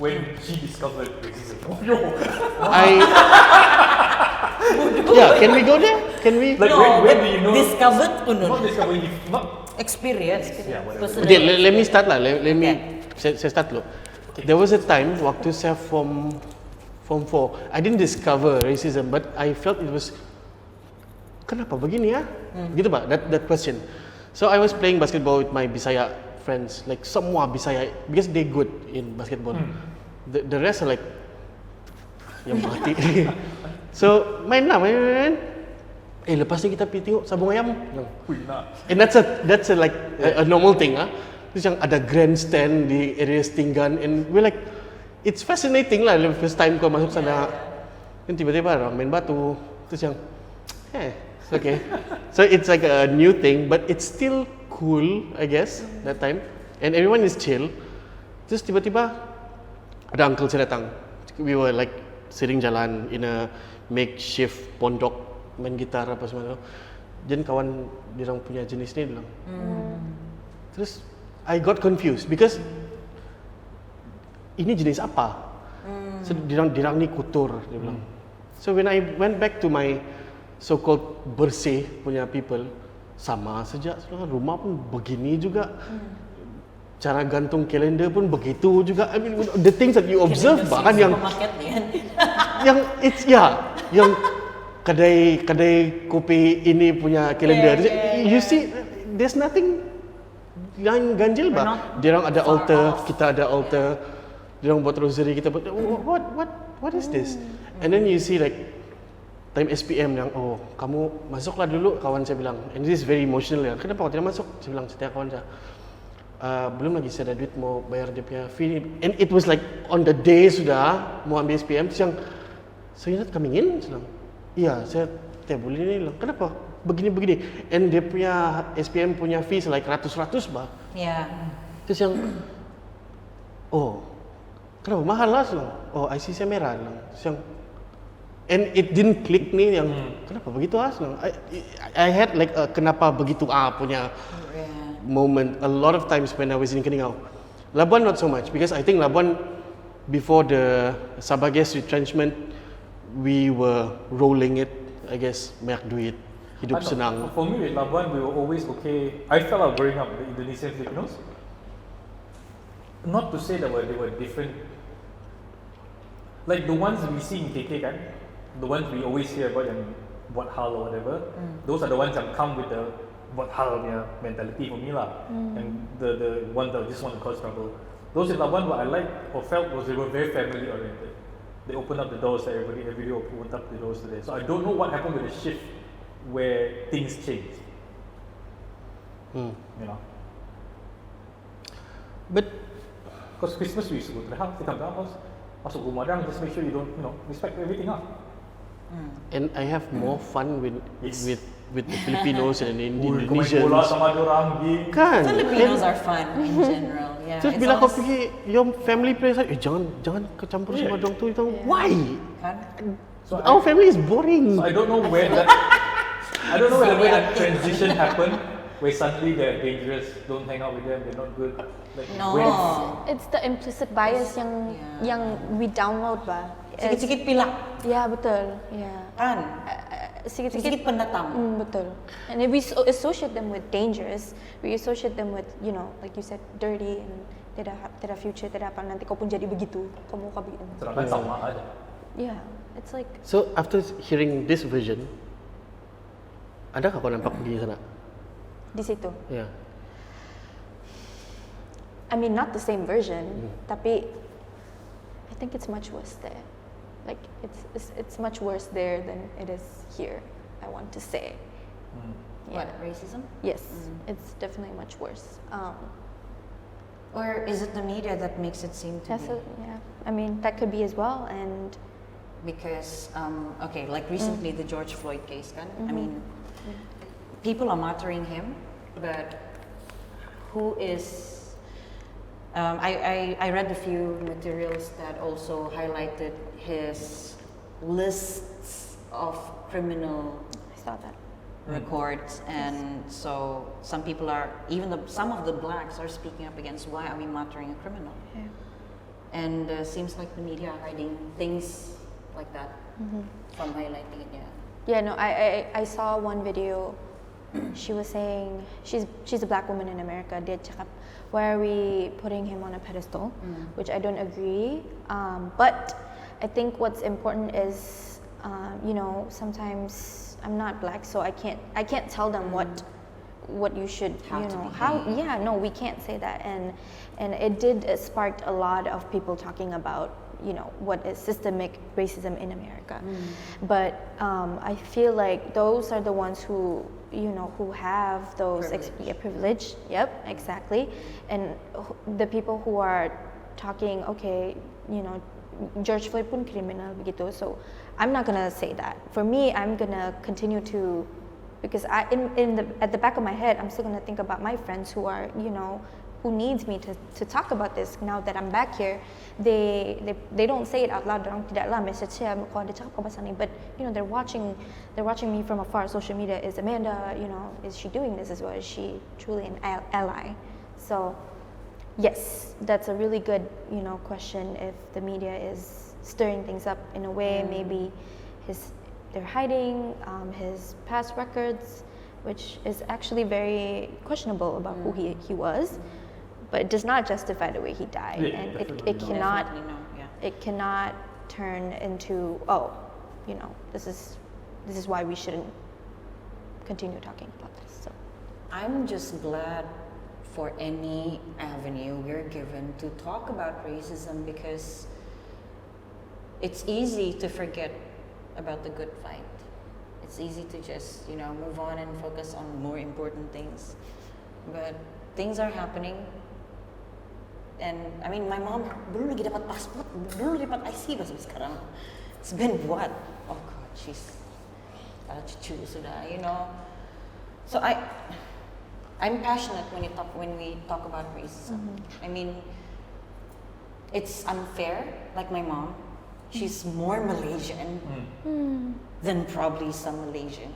[SPEAKER 2] When she discovered racism. Oh, yo.
[SPEAKER 1] Yeah, can we go there? Can we?
[SPEAKER 2] Like
[SPEAKER 3] No,
[SPEAKER 2] when do you know?
[SPEAKER 3] discovered pun
[SPEAKER 2] Not discovery. Not.
[SPEAKER 3] experience.
[SPEAKER 2] Yeah, whatever.
[SPEAKER 3] Personal
[SPEAKER 1] Okay, let me start lah. Let me.
[SPEAKER 3] Okay.
[SPEAKER 1] Saya start dulu. There was a time waktu saya form 4, I didn't discover racism, but I felt it was kenapa begini ya? Gitu pak, that question. So I was playing basketball with my Bisaya friends, like semua Bisaya, because they good in basketball. The rest are like yang mati. So main. lepas ni kita pergi tengok sabung ayam.
[SPEAKER 2] Ui, nak.
[SPEAKER 1] And that's a like a normal thing Terus yang ada grandstand di area Stinggan, and we're like, it's fascinating lah the first time kau masuk sana. Then tiba-tiba orang main batu. Terus yang it's okay. So it's like a new thing, but it's still cool, I guess, that time. And everyone is chill. Terus tiba-tiba ada uncle saya datang. We were like sitting jalan in a makeshift pondok, main gitar apa semua tu. Dan kawan dia orang punya jenis ni bilang. Terus I got confused because ini jenis apa? So dirang ni kotor dia bilang. So when I went back to my so-called bersih punya people, sama saja. Rumah pun begini juga. Cara gantung kalender pun begitu juga. I mean, the things that you observe bahkan yang yang kedai kopi ini punya kalender. You see, there's nothing yang ganjil bah. Diorang ada altar, kita ada altar. Diorang buat rosary, kita buat what is this? And then you see like time SPM yang kamu masuklah dulu, kawan saya bilang. And this is very emotional ya. Kenapa kau tidak masuk? Saya bilang setiap kawan saya. Belum lagi saya ada duit mau bayar dia punya fee. And it was like on the day sudah mau ambil SPM. Terus yang, so you're not coming in? Saya bilang, iya saya tiap bulan ini. Kenapa? Begini-begini. And dia punya SPM punya fee like ratus-ratus bah.
[SPEAKER 3] Yeah.
[SPEAKER 1] Terus yang, kenapa mahal lah? Saya bilang, IC saya merah. Terus yang, and it didn't click ni yang, kenapa begitu lah? I had like kenapa begitu punya moment a lot of times when I was in Keningau. Labuan not so much because I think Labuan before the Sabah gas retrenchment we were rolling it, I guess, banyak duit, hidup senang.
[SPEAKER 2] For me with Labuan we were always okay. I felt like growing up with the Indonesian Filipinos. Not to say that they were different. Like the ones we see in KK kan, the ones we always hear about yang buat hal or whatever, those are the ones that come with the buat hal punya mentality for me lah. And the one that just want to cause trouble. Those in Labuan what I liked or felt was they were very family oriented. They opened up the doors to everybody, every day opened up the doors to them. So I don't know what happened with the shift where things changed. You know.
[SPEAKER 1] But
[SPEAKER 2] because Christmas we used to go to the house, kita ke house, masuk rumah orang, just make sure you don't, respect everything lah.
[SPEAKER 1] And I have more fun with the Filipinos and the Indonesians.
[SPEAKER 2] Kau main bola sama orang gini.
[SPEAKER 1] Kan?
[SPEAKER 3] Filipinos are fun in general. Yeah.
[SPEAKER 1] Terus bila kau pergi your family place, jangan kecampur sama dong tu. Why?
[SPEAKER 2] So
[SPEAKER 1] our family is boring.
[SPEAKER 2] So I don't know where that that transition happened, where suddenly they're dangerous, don't hang out with them, they're not good. Like,
[SPEAKER 3] No.
[SPEAKER 4] It's the implicit bias yang we download ba.
[SPEAKER 3] Sikit-sikit pilak.
[SPEAKER 4] Ya betul. Ya.
[SPEAKER 3] Kan?
[SPEAKER 4] Sikit-sikit
[SPEAKER 3] Sikit pendatang.
[SPEAKER 4] betul. And if we associate them with dangerous, we associate them with, like you said, dirty and tidak future, tidak apa, nanti kau pun jadi begitu. Kamu kau begitu.
[SPEAKER 2] Sedangkan sama aja.
[SPEAKER 4] Yeah, it's like.
[SPEAKER 1] So after hearing this version, adakah kau nampak pergi sana?
[SPEAKER 4] Di situ.
[SPEAKER 1] Yeah.
[SPEAKER 4] I mean, not the same version, tapi I think it's much worse there. Like it's much worse there than it is here. I want to say.
[SPEAKER 3] What, racism?
[SPEAKER 4] Yes, it's definitely much worse.
[SPEAKER 3] Or is it the media that makes it seem to be?
[SPEAKER 4] Yeah. I mean, that could be as well, and
[SPEAKER 3] Because, like recently the George Floyd case, kan? I mean, people are martyring him, but who is... I read a few materials that also highlighted his lists of criminal
[SPEAKER 4] I saw that.
[SPEAKER 3] records, and so some people are, some of the blacks are speaking up against why are we martyring a criminal, and seems like the media are hiding things like that from highlighting it.
[SPEAKER 4] Yeah, no, I saw one video. She was saying she's a black woman in America. Dia cakap, why are we putting him on a pedestal? Which I don't agree. But I think what's important is, sometimes I'm not black, so I can't tell them what you should, we can't say that. And it did spark a lot of people talking about, what is systemic racism in America. But I feel like those are the ones who who have those privilege. Yep, exactly. And the people who are talking, okay, George Floyd pun kriminal begitu. So I'm not gonna say that. For me, I'm gonna continue to, because at the back of my head, I'm still gonna think about my friends who are who needs me to talk about this now that I'm back here. They don't say it out loud. Dorang tidaklah message saya kalau ada cakap pasal ni, but they're watching me from afar. Social media, is Amanda, is she doing this as well? Is she truly an ally? So yes, that's a really good question. If the media is stirring things up in a way, maybe they're hiding his past records, which is actually very questionable about who he was, but it does not justify the way he died, and it cannot it cannot turn into this is why we shouldn't continue talking about this. So
[SPEAKER 3] I'm just glad for any avenue we're given to talk about racism, because it's easy to forget about the good fight. It's easy to just, move on and focus on more important things. But things are happening. And I mean, my mom belum lagi dapat passport, belum lagi dapat IC baru sekarang. It's been what? Oh God, she's cucu sudah, So I'm passionate when we talk about racism. I mean, it's unfair. Like my mom, she's more Malaysian than probably some Malaysian.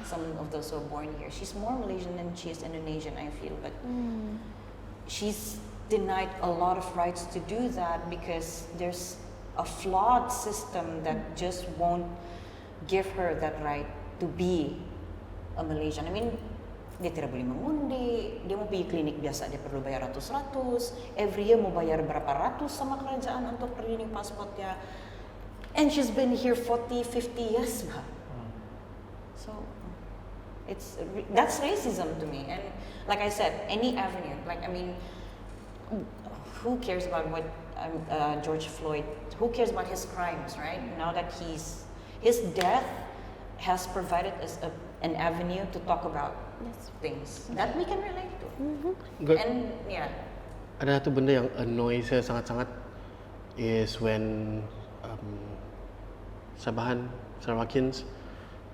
[SPEAKER 3] Some of those who are born here. She's more Malaysian than she is Indonesian, I feel. But she's denied a lot of rights to do that because there's a flawed system that just won't give her that right to be a Malaysian. I mean, dia tidak boleh mengundi, dia mau pergi klinik biasa, dia perlu bayar ratus-ratus, every year mau bayar berapa ratus sama kerajaan untuk renew pasportnya. And she's been here 40, 50 years, bah. So, that's racism to me. And like I said, any avenue, who cares about what George Floyd, who cares about his crimes, right? Now that his death has provided us an avenue to talk about things that we can relate to. And
[SPEAKER 1] ada satu benda yang annoy saya sangat-sangat is when Sarawakians,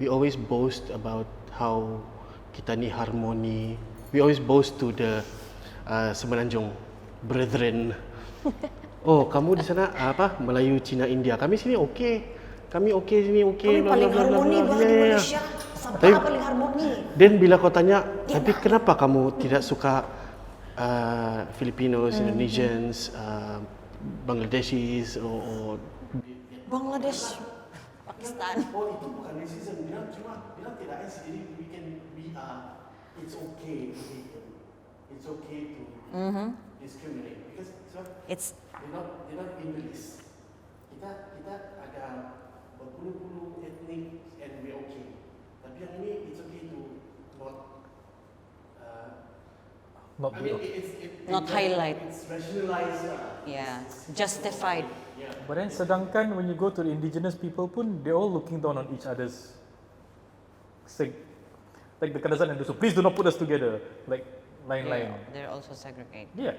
[SPEAKER 1] we always boast about how kita ni harmoni. We always boast to the Semenanjung brethren. Oh, kamu di sana Melayu, Cina, India. Kami sini okey. Kami okey sini okey.
[SPEAKER 3] Kami paling harmoni di Malaysia. Sabah paling harmoni.
[SPEAKER 1] Dan bila kau tanya, tapi kenapa kamu tidak suka Filipinos, Indonesians, Bangladeshis or
[SPEAKER 3] Bangladesh, Pakistan?
[SPEAKER 1] Oh, itu bukan racism. Bilang tidak sendiri. It's okay to hate them. It's okay to discriminate because they're not in the list. Kita ada berpuluh-puluh etnik and we're okay. Tapi yang ini it's okay to
[SPEAKER 3] not highlight.
[SPEAKER 1] It's rationalized.
[SPEAKER 3] It's justified.
[SPEAKER 1] Yeah.
[SPEAKER 2] But then sedangkan when you go to the indigenous people pun, they're all looking down on each other's like the Kadazan and so please do not put us together, like line.
[SPEAKER 3] They're also segregated.
[SPEAKER 2] Yeah.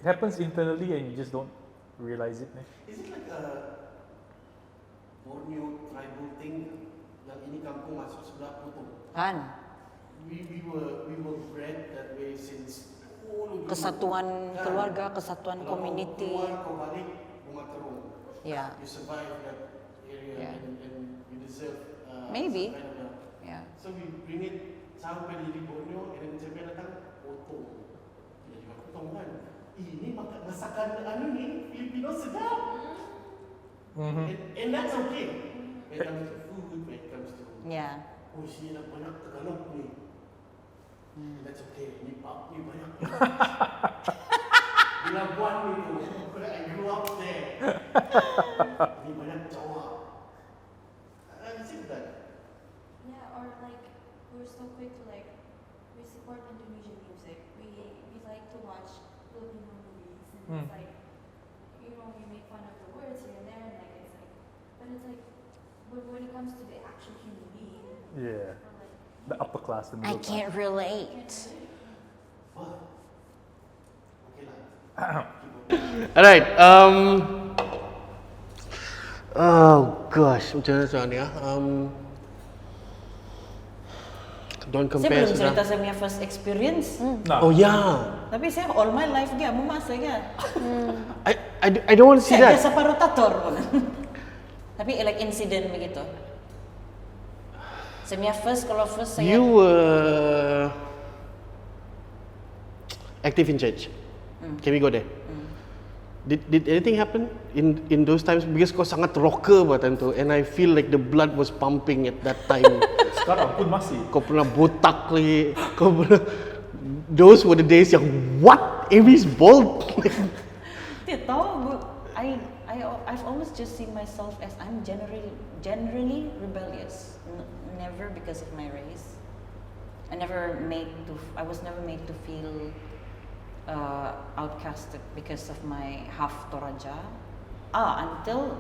[SPEAKER 2] It happens internally and you just don't realize it.
[SPEAKER 1] Is it like a Borneo tribal thing? Yang ini kampung masuk sebelah potong.
[SPEAKER 3] Kan?
[SPEAKER 1] We were bred that way since
[SPEAKER 3] Kesatuan keluarga, kesatuan community.
[SPEAKER 1] Keluar kau balik rumah terung.
[SPEAKER 3] Yeah.
[SPEAKER 1] You survive that area and you deserve
[SPEAKER 3] Maybe.
[SPEAKER 1] Kind of
[SPEAKER 3] Yeah.
[SPEAKER 1] So we bring it sampai di Borneo and then sampai datang potong. Dia juga potong kan. Ini masakan ni Filipino sedap. And that's okay. When it comes to food, when it comes to sini dah banyak Tagalog ni. That's okay. Ni banyak. Di Labuan ni tu. I grew up there. Ni banyak Jawa. I see that.
[SPEAKER 5] Yeah, or like we're so quick to we support Indonesian music. We like to watch Filipino movies and it's like you make fun of the words here and there, and like it's like, but when it comes to the actual human being,
[SPEAKER 2] Yeah.
[SPEAKER 5] or like,
[SPEAKER 2] The upper class, the
[SPEAKER 3] I
[SPEAKER 2] middle class.
[SPEAKER 3] can't relate.
[SPEAKER 1] Alright, oh gosh, macam mana soalan ni don't
[SPEAKER 3] Saya
[SPEAKER 1] compare
[SPEAKER 3] belum cerita
[SPEAKER 1] sudah.
[SPEAKER 3] saya punya first experience.
[SPEAKER 2] Nah.
[SPEAKER 1] Oh yeah,
[SPEAKER 3] Tapi saya all my life dia memasak kan.
[SPEAKER 1] I don't want to see
[SPEAKER 3] Saya
[SPEAKER 1] that.
[SPEAKER 3] biasa rotator. Tapi like incident begitu. Saya punya kalau first saya
[SPEAKER 1] You were active in church. Can we go there? Did anything happen in those times? Because kau sangat rocker buatan tu, and I feel like the blood was pumping at that time.
[SPEAKER 2] Sekarang pun masih.
[SPEAKER 1] Kau pernah botak lagi. Kau pernah. Those were the days yang what? Amy's bald.
[SPEAKER 3] Tidak tahu, I've always just seen myself as I'm generally rebellious. Never because of my race. I was never made to feel outcasted because of my half Toraja. Until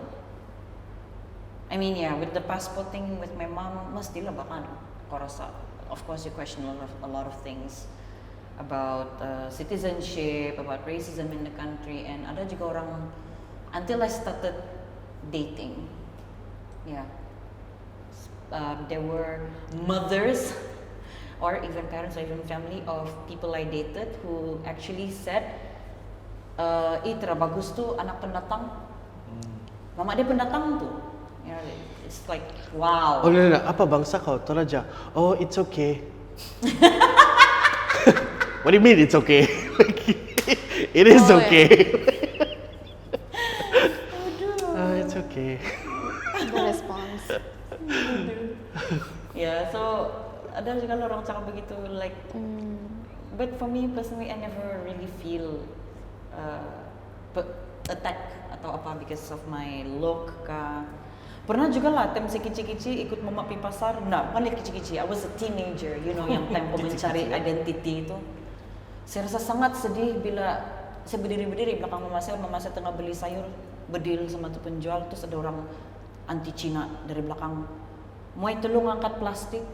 [SPEAKER 3] with the passport thing with my mom, mestilah bahkan kau rasa. Of course, you question a lot of things about citizenship, about racism in the country, and ada juga orang until I started dating. There were mothers or even parents or even family of people I dated who actually said, Itra bagus tuh anak pendatang. Mama dia pendatang tuh. It's like wow.
[SPEAKER 1] Oh no, apa bangsa kau? Toraja. Oh, it's okay. What do you mean it's okay? It is okay. It's okay.
[SPEAKER 4] The response.
[SPEAKER 3] So ada juga orang cakap begitu like. But for me personally, I never really feel attack atau apa because of my look kah. Pernah juga lah time saya kecil-kecil ikut mama pergi pasar. Nah, bukan kecil-kecil. I was a teenager, yang time kau mencari identity itu. Saya rasa sangat sedih bila saya berdiri belakang mama saya tengah beli sayur, berdiri sama tu penjual, terus ada orang anti Cina dari belakang. Mau tolong angkat plastik.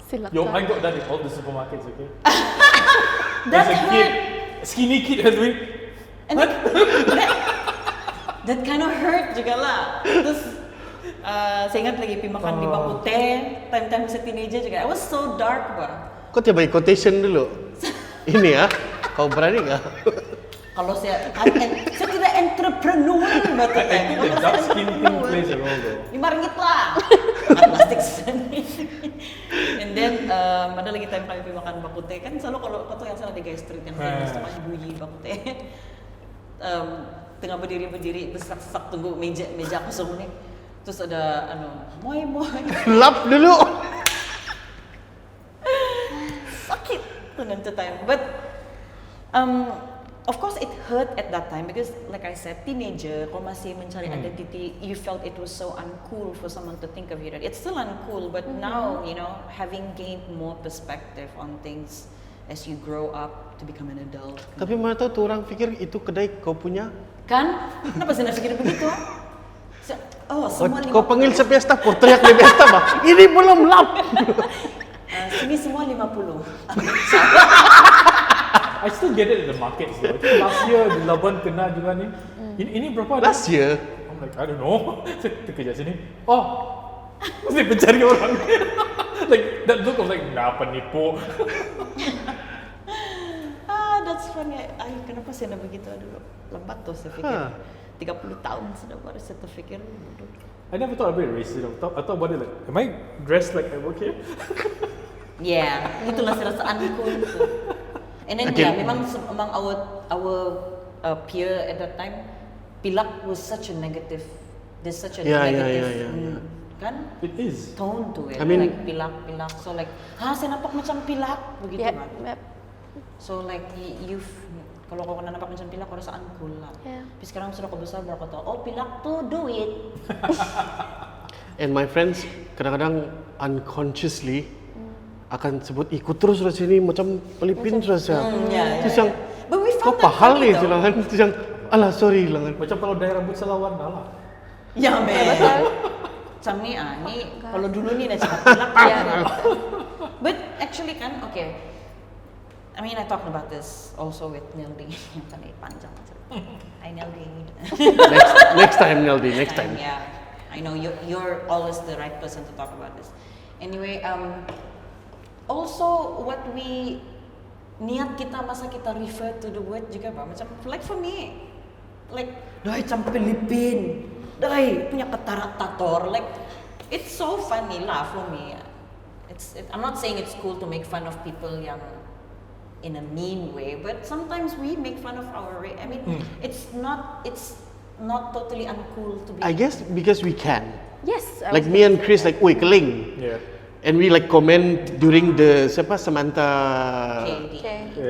[SPEAKER 4] Silakan.
[SPEAKER 2] Yo, I got that in all the supermarkets, okay?
[SPEAKER 3] That
[SPEAKER 2] As a
[SPEAKER 3] hurt.
[SPEAKER 2] kid, skinny kid has doing.
[SPEAKER 3] And that kind of hurt juga lah. Terus saya ingat lagi pergi makan di bangku teh, time saya teenager juga. I was so dark
[SPEAKER 1] Kau tiap bagi quotation dulu. Ini kau berani nggak?
[SPEAKER 3] Kalau saya tidak entrepreneur betul
[SPEAKER 2] I think the dark skin thing plays a role though.
[SPEAKER 3] 5 ringgit lah. Angkat plastik sendiri. And then ada lagi time kami pergi makan bangku teh kan selalu kalau kau tahu yang sana di Gay Street yang famous namanya Buyi bangku teh. Tengah berdiri bersesak tunggu meja kosong ni. Terus ada moy
[SPEAKER 1] Lap dulu.
[SPEAKER 3] sakit tu nanti time. But of course it hurt at that time because like I said teenager kau masih mencari identity, you felt it was so uncool for someone to think of you that it's still uncool, but now having gained more perspective on things as you grow up to become an adult.
[SPEAKER 1] Tapi mana tahu tu orang fikir itu kedai kau punya.
[SPEAKER 3] Kan? Kenapa saya nak fikir begitu? Semua
[SPEAKER 1] Kau panggil siapa staff, kau teriak di staff ini belum lap.
[SPEAKER 3] Sini semua 50.
[SPEAKER 2] I still get it at the markets though. I think last year di Labuan kena juga ni. Ini berapa?
[SPEAKER 1] Last year.
[SPEAKER 2] I'm like, I don't know. Saya terkejut sini. Mesti mencari orang. Like that look of like, penipu.
[SPEAKER 3] That's funny. Kenapa saya nak begitu dulu? Lambat tuh saya pikir. 30 tahun sudah baru saya terfikir.
[SPEAKER 2] I never thought about racism. I thought about it like, am I dressed like I work here?
[SPEAKER 3] Itulah saya rasa uncool tu. And then memang among our peer at that time, pilak was such a negative. There's such a negative kan?
[SPEAKER 2] It is.
[SPEAKER 3] Tone to it.
[SPEAKER 1] I mean,
[SPEAKER 3] like pilak. So like, saya nampak macam pilak begitu kan?
[SPEAKER 4] Yep.
[SPEAKER 3] So like kalau kau nampak macam pilak, kau rasa uncool lah. Tapi sekarang sudah kau besar baru kau tahu, pilak tuh duit.
[SPEAKER 1] And my friends kadang-kadang unconsciously akan sebut ikut terus sini macam pelipin terus ya. Terus yang
[SPEAKER 3] But we
[SPEAKER 1] kau
[SPEAKER 3] found that
[SPEAKER 1] pahal
[SPEAKER 3] funny
[SPEAKER 1] ni
[SPEAKER 3] though.
[SPEAKER 1] silangan terus yang Alah, sorry lang.
[SPEAKER 2] Macam kalau dye rambut selawan dah lah.
[SPEAKER 3] Ya, men. Macam ni kalau dulu ni dah cepat pilak ya. But actually kan, okay. I mean, I talked about this also with Nildi. Yang tadi panjang. Hi Nildi.
[SPEAKER 1] Next time, Neldi. Next time.
[SPEAKER 3] Yeah, I know you're always the right person to talk about this. Anyway, also what we niat kita masa kita refer to the word juga macam like for me, like dai macam Filipin, dai punya kata-tator, like it's so funny lah for me. I'm not saying it's cool to make fun of people yang in a mean way, but sometimes we make fun of our race. I mean, it's not totally uncool to be.
[SPEAKER 1] I guess because we can.
[SPEAKER 4] Yes.
[SPEAKER 1] Like me and Chris, like, oi, keling.
[SPEAKER 2] Yeah.
[SPEAKER 1] And we like comment during the Samantha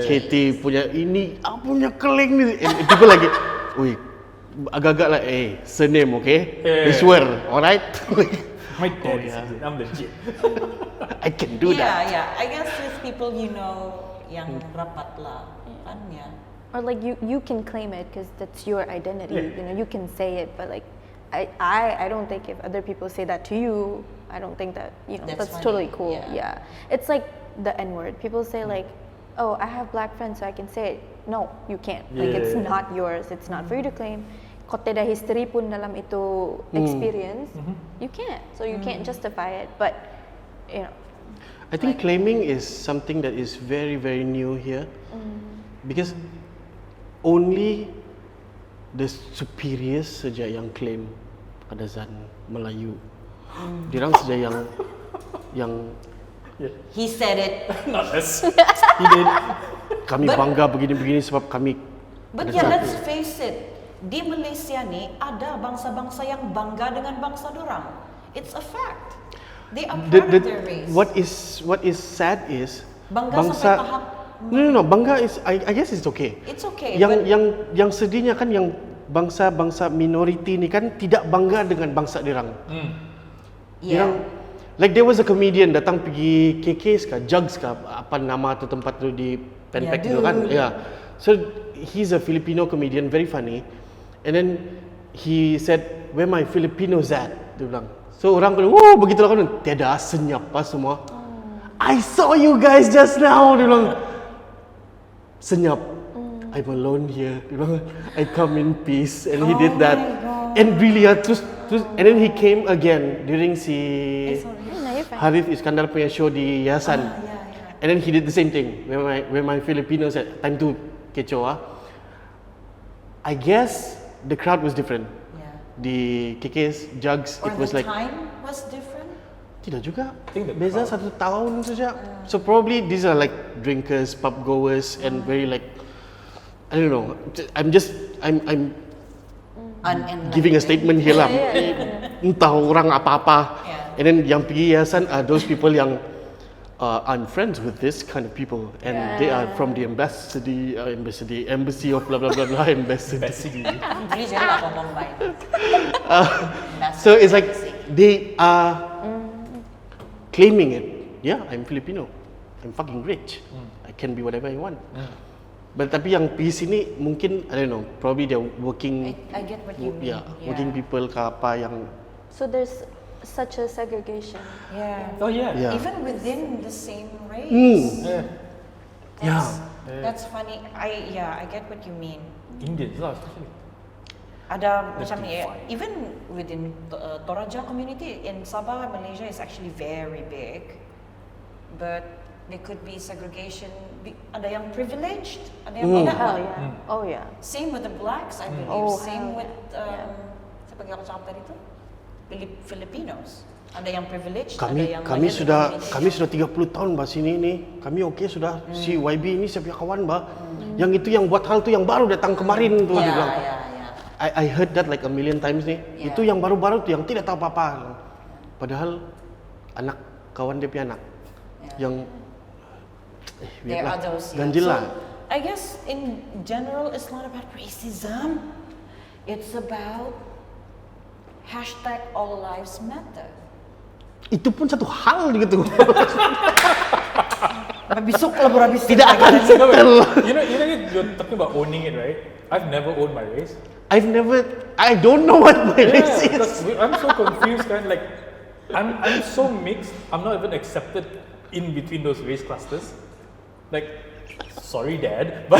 [SPEAKER 1] Katie punya ini apa punya keling ni, and people like, oi, agak-agak like, surname, okay? I swear, alright?
[SPEAKER 2] My dad is I'm legit.
[SPEAKER 1] I can do that.
[SPEAKER 3] Yeah. I guess with people yang rapat lah, kan ya.
[SPEAKER 4] Or like you can claim it because that's your identity. You know, you can say it, but like I don't think if other people say that to you, I don't think that that's totally cool. Yeah. It's like the N word. People say like, oh, I have black friends so I can say it. No, you can't. Like it's not yours. It's not for you to claim. Kote da history pun dalam itu experience, you can't. So you can't justify it. But you know,
[SPEAKER 1] I think claiming is something that is very, very new here, because only the superiors saja yang claim kadazan Melayu. Dirang saja yang
[SPEAKER 3] He said it.
[SPEAKER 2] Not us.
[SPEAKER 1] He did. Kami bangga begini-begini sebab kami.
[SPEAKER 3] But yeah, let's face it. Di Malaysia ni ada bangsa-bangsa yang bangga dengan bangsa dorang. It's a fact. They are proud of their race.
[SPEAKER 1] What is sad is
[SPEAKER 3] Bangga sampai tahap.
[SPEAKER 1] No. Bangga is I guess it's okay.
[SPEAKER 3] It's okay.
[SPEAKER 1] Yang sedihnya kan yang bangsa-bangsa minoriti ni kan tidak bangga dengan bangsa dirang.
[SPEAKER 3] Yeah.
[SPEAKER 1] Like there was a comedian datang pergi KK's kah, Jugs kah, apa nama tu tempat tu di Penpek tu kan? Yeah. So he's a Filipino comedian, very funny. And then he said, "Where my Filipinos at?" Dia bilang. So orang kata, "Wah, begitulah kan." Tiada senyap pas semua. I saw you guys just now. Dia bilang. Senyap. I'm alone here. Dia bilang, I come in peace. And he did that. And really, terus, and then he came again during Harith Iskandar punya show di Yayasan. And then he did the same thing. Where my Filipinos at time tu kecoh. I guess the crowd was different. Di KK's Jugs, it was like.
[SPEAKER 3] Or the time was different.
[SPEAKER 1] Tidak juga.
[SPEAKER 2] think the
[SPEAKER 1] Beza
[SPEAKER 2] crowd-
[SPEAKER 1] 1 tahun saja. So probably these are like drinkers, pub goers, and very like, I don't know. I'm giving a statement here lah. Entah orang apa-apa. And then yang pergi yayasan are those people yang I'm friends with this kind of people, and they are from the embassy of blah blah blah blah embassy.
[SPEAKER 3] Jadi jangan lah ngomong baik.
[SPEAKER 1] So it's like they are claiming it. Yeah, I'm Filipino. I'm fucking rich. I can be whatever I want. But tapi yang pergi sini mungkin I don't know. Probably they're working.
[SPEAKER 3] I get what you mean.
[SPEAKER 1] Yeah, working people ke apa yang.
[SPEAKER 4] So there's such a segregation.
[SPEAKER 3] Yeah.
[SPEAKER 2] Oh yeah.
[SPEAKER 1] Yeah.
[SPEAKER 3] Even within the same race.
[SPEAKER 2] Yeah.
[SPEAKER 3] That's funny. I get what you mean.
[SPEAKER 2] Indians lah especially.
[SPEAKER 3] Ada macam ni, even within Toraja community in Sabah, Malaysia is actually very big, but there could be segregation. Ada yang privileged, ada yang tidak.
[SPEAKER 4] Oh yeah.
[SPEAKER 3] Same with the blacks, I believe.
[SPEAKER 4] Oh,
[SPEAKER 3] Same with siapa yang aku cakap tadi tu? Filipinos. Ada yang privileged, ada yang
[SPEAKER 1] Kami sudah 30 tahun bah sini ni. Kami okey sudah. Si YB ni saya punya kawan bah. Yang itu yang buat hal tu yang baru datang kemarin tu dia bilang. I heard that like a million times ni. Itu yang baru-baru tu yang tidak tahu apa-apa. Padahal anak kawan dia punya anak yang
[SPEAKER 3] there are those.
[SPEAKER 1] ganjil lah.
[SPEAKER 3] I guess in general it's not about racism. It's about #AllLivesMatter.
[SPEAKER 1] Itu pun satu hal gitu.
[SPEAKER 3] Besok lah berhabis.
[SPEAKER 1] Tidak akan settle.
[SPEAKER 2] You know you're talking about owning it, right? I've never owned my race.
[SPEAKER 1] I don't know what my race is.
[SPEAKER 2] because I'm so confused, kind like I'm so mixed. I'm not even accepted in between those race clusters. Like, sorry, Dad, but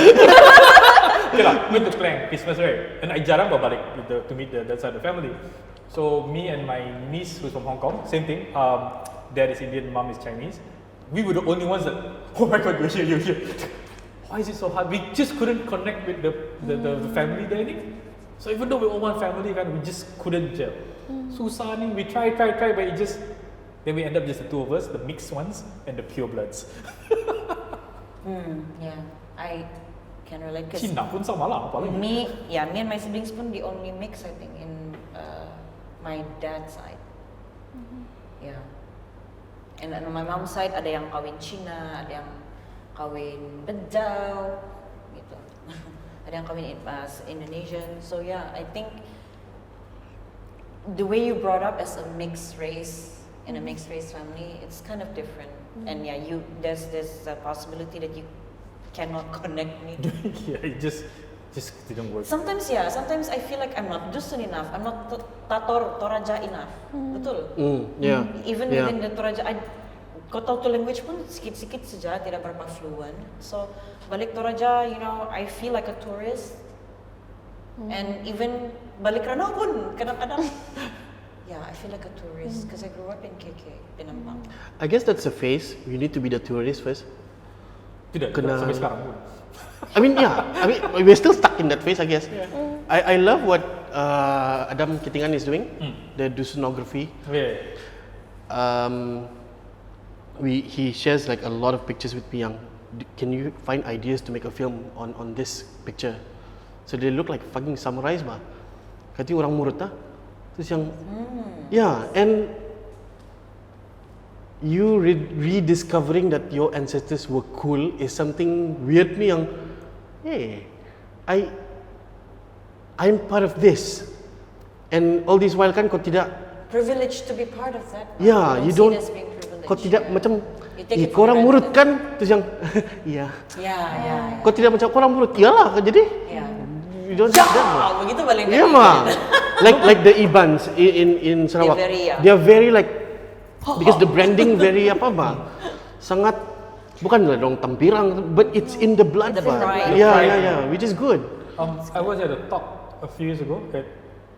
[SPEAKER 2] okay lah, went to Klang Christmas, right? And I jarang balik to meet that side of the family. So me and my niece, who's from Hong Kong, same thing. Dad is Indian, mom is Chinese. We were the only ones that, oh my God, you're here. Why is it so hard? We just couldn't connect with the family there. So even though we're all one family, kan, we just couldn't gel. Susah ni, we try, but it just, then we end up just the two of us, the mixed ones and the pure bloods.
[SPEAKER 3] Yeah, I can relate. 'Cause
[SPEAKER 2] Cina pun sama lah, apa lagi?
[SPEAKER 3] me and my siblings pun the only mix I think in my dad's side. Yeah. And on my mom's side ada yang kawin Cina, ada yang kawin Bedau, gitu. Ada yang kawin Indonesian. So yeah, I think the way you brought up as a mixed race in a mixed race family, it's kind of different. And yeah, there's a possibility that you cannot connect me.
[SPEAKER 2] Yeah, it just didn't work.
[SPEAKER 3] Sometimes I feel like I'm not Dusun enough. I'm not Toraja enough. Betul.
[SPEAKER 1] Yeah.
[SPEAKER 3] Even
[SPEAKER 1] Yeah.
[SPEAKER 3] within the Toraja, kau tahu tu language pun sikit-sikit saja, tidak berapa fluent. So balik Toraja, I feel like a tourist. And even balik Ranau pun kadang-kadang, yeah, I feel like a tourist because I grew up in KK, Penambang.
[SPEAKER 1] I guess that's a phase. You need to be the tourist first.
[SPEAKER 2] Tidak,
[SPEAKER 1] Kena-
[SPEAKER 2] sampai sekarang pun.
[SPEAKER 1] I mean, we're still stuck in that phase, I guess. I love what Adam Kitingan is doing, the Dusunography.
[SPEAKER 2] Yeah.
[SPEAKER 1] He shares like a lot of pictures with me. Can you find ideas to make a film on this picture? So they look like fucking samurais bah. Katanya orang murut lah. Terus yang, yeah, and you rediscovering that your ancestors were cool is something weird ni yang, hey, I'm part of this, and all this while kan kau tidak,
[SPEAKER 3] Privileged to be part of that.
[SPEAKER 1] yeah, you don't,
[SPEAKER 3] see it as being privileged.
[SPEAKER 1] kau tidak macam,
[SPEAKER 3] You take it
[SPEAKER 1] kau
[SPEAKER 3] for
[SPEAKER 1] orang murut
[SPEAKER 3] granted.
[SPEAKER 1] kan, terus yang, iya,
[SPEAKER 3] Yeah.
[SPEAKER 1] kau tidak macam kau orang murut, iyalah, jadi,
[SPEAKER 3] Yeah.
[SPEAKER 1] you don't have that mah.
[SPEAKER 3] Begitu balik
[SPEAKER 1] Yeah mah, like the Ibans in Sarawak, they are very like, because the branding very apa mah, sangat, bukanlah dong tampirang, but it's in the blood
[SPEAKER 3] The
[SPEAKER 1] bah.
[SPEAKER 3] pride.
[SPEAKER 1] Yeah, which is good.
[SPEAKER 2] I was at a talk a few years ago.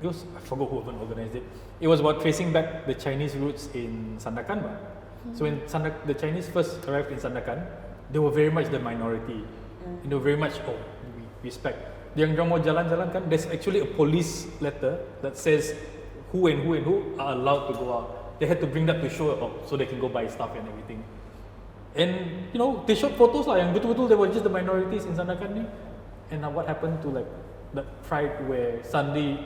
[SPEAKER 2] I forgot who even organized it. It was about tracing back the Chinese roots in Sandakan. So when the Chinese first arrived in Sandakan, they were very much the minority. They were very much, we respect. Yang mau jalan-jalan kan, there's actually a police letter that says who and who are allowed to go out. They had to bring that to show so they can go buy stuff and everything. And they showed photos lah yang betul-betul they were just the minorities in Sandakan ni. And now what happened to like that pride where suddenly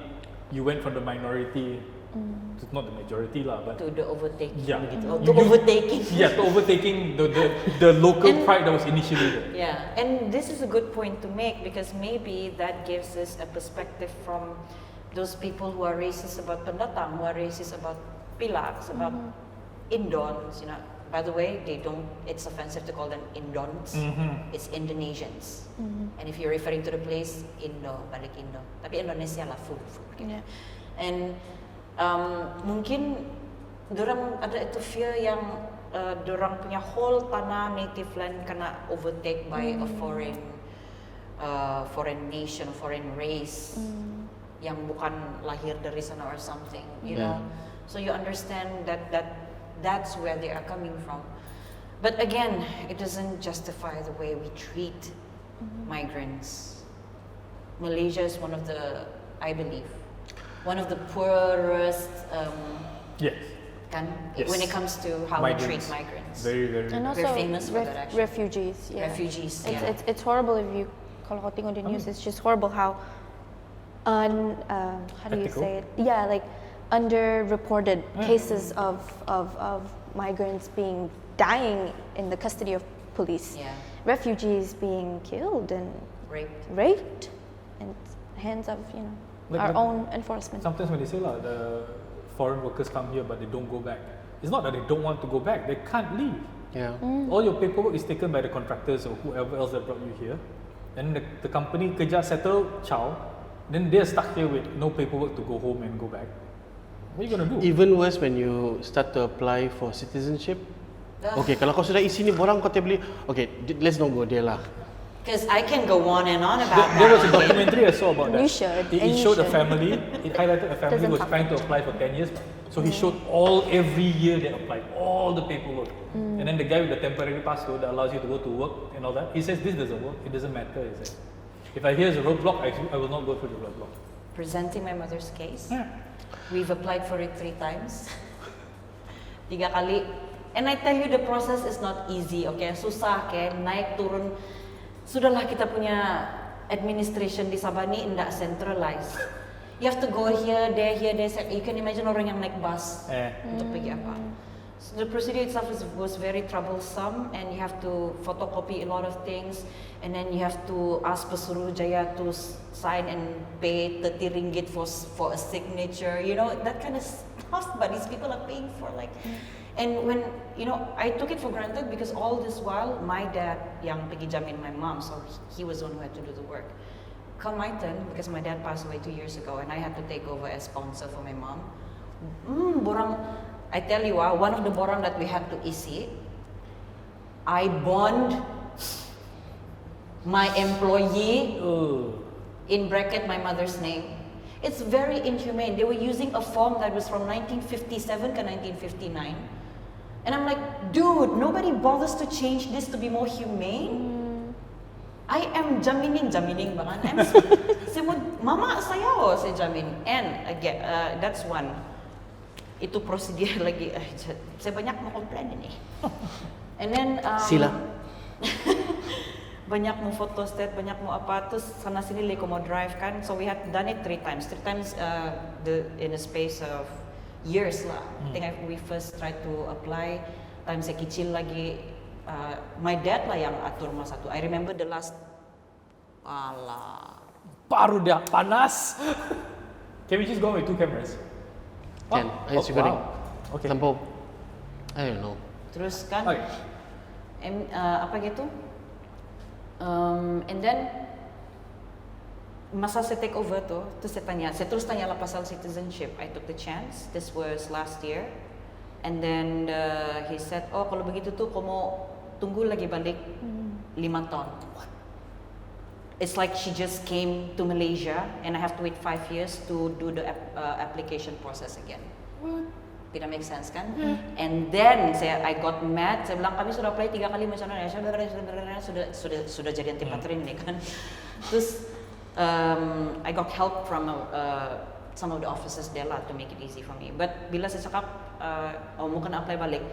[SPEAKER 2] you went from the minority to not the majority lah, but
[SPEAKER 3] To the overtaking.
[SPEAKER 2] yeah,
[SPEAKER 3] begitu. To overtaking.
[SPEAKER 2] Yeah, to overtaking the local pride that was initially there.
[SPEAKER 3] Yeah, and this is a good point to make because maybe that gives us a perspective from those people who are racist about pendatang, who are racist about pilaks, about Indons. By the way, it's offensive to call them Indons. It's Indonesians. And if you're referring to the place, Indo, balik Indo. Tapi Indonesia lah full.
[SPEAKER 4] Yeah.
[SPEAKER 3] And mungkin dorang ada itu fear yang dorang punya whole tanah native land kena overtake by a foreign nation, foreign race yang bukan lahir dari sana or something, you know. So you understand that's where they are coming from. But again, it doesn't justify the way we treat migrants. Malaysia is I believe, one of the poorest
[SPEAKER 2] Yes.
[SPEAKER 3] Yes. When it comes to how we treat migrants.
[SPEAKER 2] Very, very.
[SPEAKER 4] And also
[SPEAKER 3] We're famous for that, actually.
[SPEAKER 4] refugees. Yeah.
[SPEAKER 3] Refugees,
[SPEAKER 4] It's horrible if you kalau kau tengok the news. It's just horrible how how do you
[SPEAKER 2] Ethical?
[SPEAKER 4] say it? Yeah, like underreported cases of migrants dying in the custody of police.
[SPEAKER 3] Yeah.
[SPEAKER 4] Refugees being killed and raped in hands of
[SPEAKER 2] Like
[SPEAKER 4] our
[SPEAKER 2] the-
[SPEAKER 4] own enforcement.
[SPEAKER 2] Sometimes when they say the foreign workers come here but they don't go back, it's not that they don't want to go back, they can't leave.
[SPEAKER 1] Yeah.
[SPEAKER 2] All your paperwork is taken by the contractors or whoever else that brought you here, Then the company kerja settle, ciao. Then they're stuck here with no paperwork to go home and go back. What are you gonna do?
[SPEAKER 1] Even worse when you start to apply for citizenship. Okay, kalau kau sudah isi ni borang kau boleh. Okay, let's not go there lah.
[SPEAKER 3] Because I can go on and on about
[SPEAKER 2] There was a
[SPEAKER 3] that.
[SPEAKER 2] documentary I saw about that.
[SPEAKER 4] You should,
[SPEAKER 2] It
[SPEAKER 4] and you
[SPEAKER 2] showed a
[SPEAKER 4] should.
[SPEAKER 2] family. It highlighted a family who was
[SPEAKER 4] Doesn't
[SPEAKER 2] trying to apply for 10 years. So he showed every year they applied, all the paperwork. And then the guy with the temporary passport that allows you to go to work and all that, he says this doesn't work. It doesn't matter. He says, if I hear a roadblock, I will not go through the roadblock.
[SPEAKER 3] Presenting my mother's case.
[SPEAKER 2] Yeah.
[SPEAKER 3] We've applied for it 3 times. 3 kali. And I tell you the process is not easy, okay? Susah, okay? Naik turun. Sudahlah kita punya administration di Sabah ni tidak centralized. You have to go here, there. You can imagine orang yang naik bus untuk pergi apa. So the procedure itself was very troublesome, and you have to photocopy a lot of things, and then you have to ask Pesuruhjaya to sign and pay 30 ringgit for a signature. You know, that kind of stuff, but these people are paying for like. And when, you know, I took it for granted because all this while, my dad yang pergi jamin my mom, so he was the one who had to do the work. Come my turn, because my dad passed away 2 years ago, and I had to take over as sponsor for my mom. Borang, I tell you, one of the borang that we had to isi, I bond my employee, in bracket my mother's name. It's very inhumane. They were using a form that was from 1957 to 1959. And I'm like, dude, nobody bothers to change this to be more humane. I am jamining bangan. I'm mama saya saya jamin. And again, that's one. Itu prosedur lagi. Saya banyak mau komplain ini. And then
[SPEAKER 1] Sila.
[SPEAKER 3] banyak mau photostat, banyak mau apa, terus sana sini lagi mau drive kan. So we had done it 3 times. 3 times in a space of years lah. I think we first tried to apply time saya kecil lagi. My dad lah yang atur masa tu. I remember the last. Alah.
[SPEAKER 2] Baru dah panas. Can we just go with 2 cameras?
[SPEAKER 1] Can. It's recording.
[SPEAKER 2] Wow. Okay.
[SPEAKER 1] Sampai, I don't know.
[SPEAKER 3] Terus kan,
[SPEAKER 2] Okay.
[SPEAKER 3] apa gitu? And then masa saya take over tu, terus saya terus tanya lah pasal citizenship. I took the chance. This was last year, and then he said, oh kalau begitu tu, kamu tunggu lagi balik 5 tahun. What? It's like she just came to Malaysia, and I have to wait 5 years to do the application process again. What? Tidak make sense kan? And then I got mad. Saya bilang kami sudah apply 3 kali macam mana? Sudah jadi anti patrin nih kan. Terus I got help from some of the officers there lah to make it easy for me. But bila saya cakap mau kena apply balik,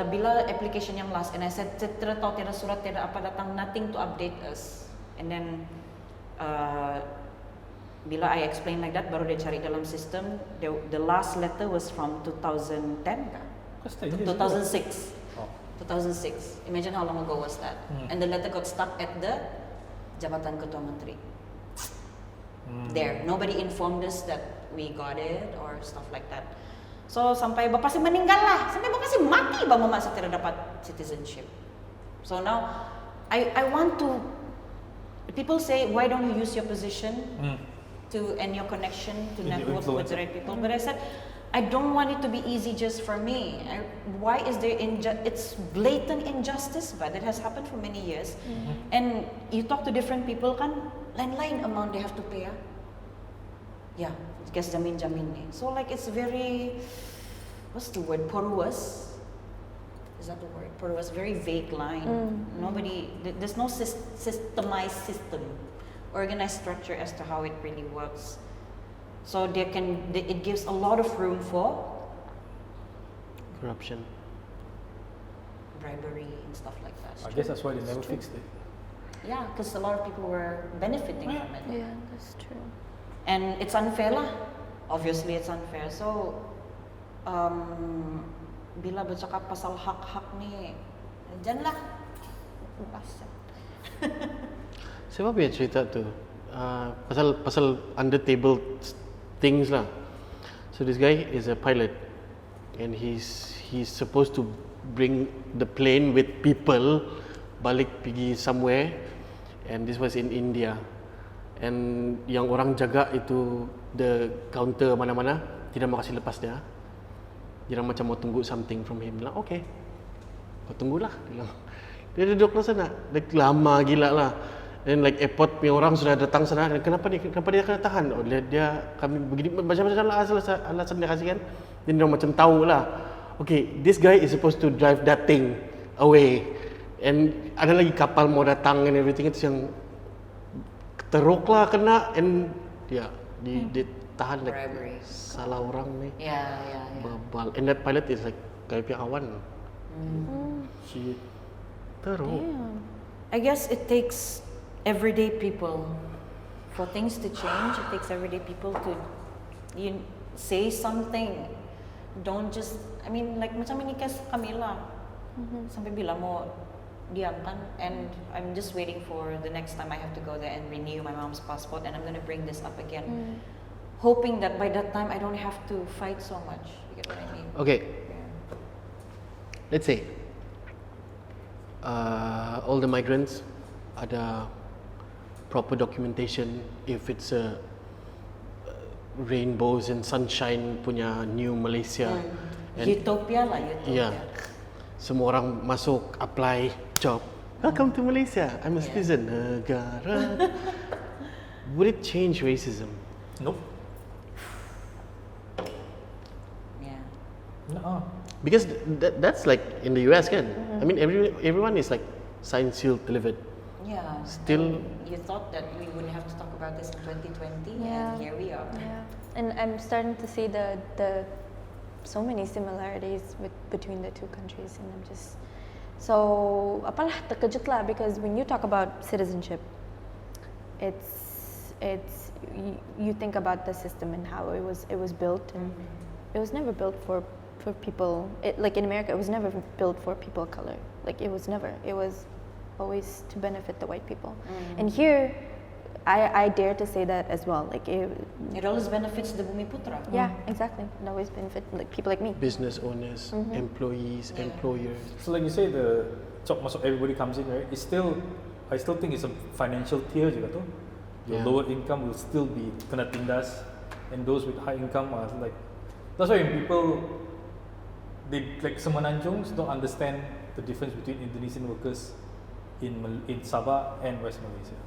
[SPEAKER 3] bila application yang last, and I said tidak tahu, tiada surat, tiada apa datang, nothing to update us. And then bila I explain like that, baru dia cari dalam sistem. The last letter was from 2010 kah? 2006. 2006. Imagine how long ago was that. And the letter got stuck at the Jabatan Ketua Menteri. There, nobody informed us that we got it or stuff like that. So sampai bapa si meninggal lah, sampai bapa si mati ba mama sa tidak dapat citizenship. So now I want to. People say, why don't you use your position and your connection to network with the right people? But I said, I don't want it to be easy just for me. Why is there it's blatant injustice, but it has happened for many years. And you talk to different people kan, lain-lain amount they have to pay. Yeah, because jamin ni. So like it's very, what's the word? Porous. Is that the word? Porous. Very vague line. There's no systemized system, organized structure as to how it really works. So it gives a lot of room for
[SPEAKER 1] Corruption.
[SPEAKER 3] bribery and stuff like that.
[SPEAKER 2] I guess that's why they never fixed it.
[SPEAKER 3] Yeah, because a lot of people were benefiting from it.
[SPEAKER 4] Yeah, that's true.
[SPEAKER 3] And it's unfair lah. Obviously it's unfair. So, bila bercakap pasal hak-hak ni, dyan lah.
[SPEAKER 1] Siapa punya cerita tu? Pasal under table things lah. So this guy is a pilot, and he's supposed to bring the plane with people balik pergi somewhere, and this was in India, and yang orang jaga itu the counter mana-mana tidak mau kasih lepas dia. Dia macam mau tunggu something from him. Lah, okay, kau tunggulah. Dia duduk di sana, lama gila lah. Dan like airport punya orang sudah datang sana, dan kenapa dia kena tahan? Oh, dia kami begini macam-macam alasan dia kasih kan. Dan dia macam tahu lah, okay, this guy is supposed to drive that thing away, and ada lagi kapal mau datang and everything, itu yang teruk lah kena, and dia ditahan like
[SPEAKER 3] Bribery.
[SPEAKER 1] salah orang ni.
[SPEAKER 3] Yeah.
[SPEAKER 1] Babal. And that pilot is like kayak pihak kawan.
[SPEAKER 2] Shit.
[SPEAKER 1] Teruk.
[SPEAKER 3] I guess it takes everyday people for things to change. It takes everyday people to say something. Don't just, I mean, like macam ini kes Camila, sampai bilang mau diam kan, and I'm just waiting for the next time I have to go there and renew my mom's passport, and I'm gonna bring this up again, hoping that by that time I don't have to fight so much. You get what I mean?
[SPEAKER 1] Okay,
[SPEAKER 3] Yeah.
[SPEAKER 1] let's say all the migrants ada proper documentation. If it's a rainbows and sunshine punya new Malaysia, and
[SPEAKER 3] Utopia lah, utopia.
[SPEAKER 1] yeah, semua orang masuk apply job. Welcome to Malaysia. I'm a citizen. Negara. Would it change racism?
[SPEAKER 2] Nope.
[SPEAKER 3] Yeah.
[SPEAKER 2] No.
[SPEAKER 1] Because that's like in the US kan. I mean everyone is like signed, sealed, delivered.
[SPEAKER 3] Yeah.
[SPEAKER 1] Still-
[SPEAKER 3] And you thought that we wouldn't have to talk about this in 2020,
[SPEAKER 4] Yeah.
[SPEAKER 3] and here we are.
[SPEAKER 4] Yeah, and I'm starting to see the so many similarities between the two countries, and I'm just so apalah terkejut lah, because when you talk about citizenship, it's you think about the system and how it was built, and it was never built for people. Like in America, it was never built for people of color. Like it was never. It was always to benefit the white people. And here, I dare to say that as well. Like
[SPEAKER 3] It always benefits the Bumiputra.
[SPEAKER 4] yeah, exactly. It always benefit like people like me.
[SPEAKER 1] Business owners, employees,
[SPEAKER 3] Yeah.
[SPEAKER 1] employers.
[SPEAKER 2] So like you say, the job masuk everybody comes in, right? It's still, I still think it's a financial tier juga tu. Your
[SPEAKER 1] Yeah.
[SPEAKER 2] lower income will still be kena tindas, and those with high income are like. That's why when people, they like Semenanjung don't understand the difference between Indonesian workers in Sabah and West Malaysia.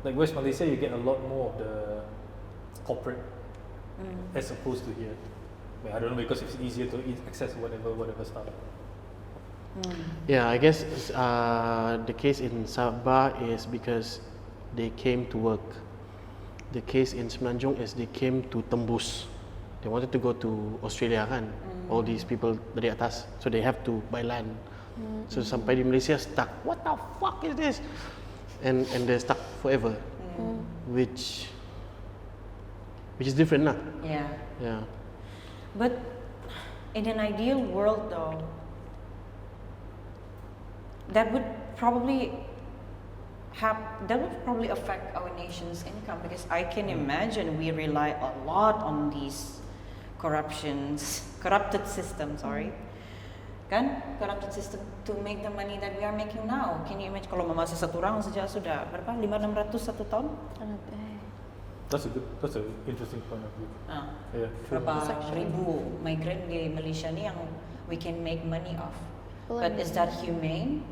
[SPEAKER 2] Like West Malaysia, you get a lot more of the corporate as opposed to here. I don't know, because it's easier to access whatever stuff.
[SPEAKER 1] Yeah, I guess the case in Sabah is because they came to work. The case in Semenanjung is they came to tembus. They wanted to go to Australia kan. All these people dari atas, so they have to buy land. So sampai di Malaysia stuck. What the fuck is this? And they're stuck forever. Which is different lah.
[SPEAKER 3] Yeah.
[SPEAKER 1] Yeah.
[SPEAKER 3] But in an ideal world, though, that would probably affect our nation's income, because I can imagine we rely a lot on these corrupted systems, kan, corrupted system to make the money that we are making now. Can you imagine kalau mamasa satu orang saja sudah berapa? 500-600 satu tahun?
[SPEAKER 2] That's an interesting point of view. Yeah, true.
[SPEAKER 3] Berapa ribu migran di Malaysia ni yang we can make money off.
[SPEAKER 4] Well,
[SPEAKER 3] But is that humane?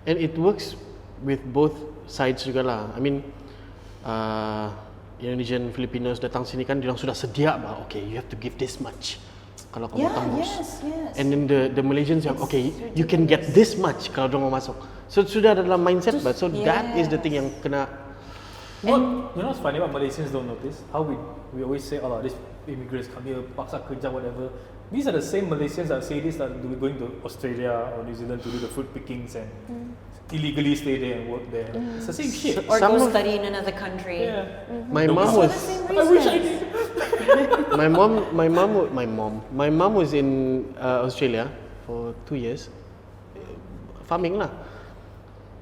[SPEAKER 1] And it works with both sides juga lah. I mean, Indonesian Filipinos datang sini kan, dia sudah sedia bah. Okay, you have to give this much kalau kamu tembus.
[SPEAKER 3] Yes.
[SPEAKER 1] And then the Malaysians yang okay, you can get this much kalau dia mau masuk. So sudah ada dalam mindset bah. So that is the thing yang kena.
[SPEAKER 2] You know what's funny about Malaysians don't notice? How we always say, oh, these immigrants come here, paksa kerja, whatever. These are the same Malaysians that say this, that we're going to Australia or New Zealand to do the fruit pickings and illegally stay there and work there. It's the same shit.
[SPEAKER 3] Or
[SPEAKER 1] Some
[SPEAKER 3] go
[SPEAKER 1] of-
[SPEAKER 3] study in another country.
[SPEAKER 2] Yeah.
[SPEAKER 1] My
[SPEAKER 2] No,
[SPEAKER 1] mom
[SPEAKER 2] it's
[SPEAKER 1] was.
[SPEAKER 2] I wish I did.
[SPEAKER 1] My mom was in Australia for 2 years, farming lah.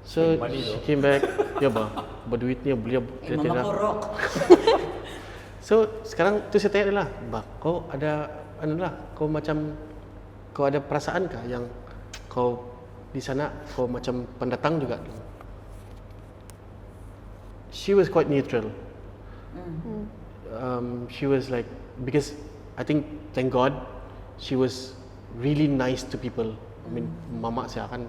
[SPEAKER 1] So
[SPEAKER 2] Make money
[SPEAKER 1] she
[SPEAKER 2] though.
[SPEAKER 1] came back, ya bah, berduitnya beliau
[SPEAKER 3] Mama
[SPEAKER 1] kira-kira.
[SPEAKER 3] korok.
[SPEAKER 1] So sekarang tu saya tanya dia lah, bah, kau ada, kau macam, kau ada perasaan kah yang kau di sana for macam pendatang juga. She was quite neutral. She was like, because I think, thank God, she was really nice to people. I mean, mama saya kan,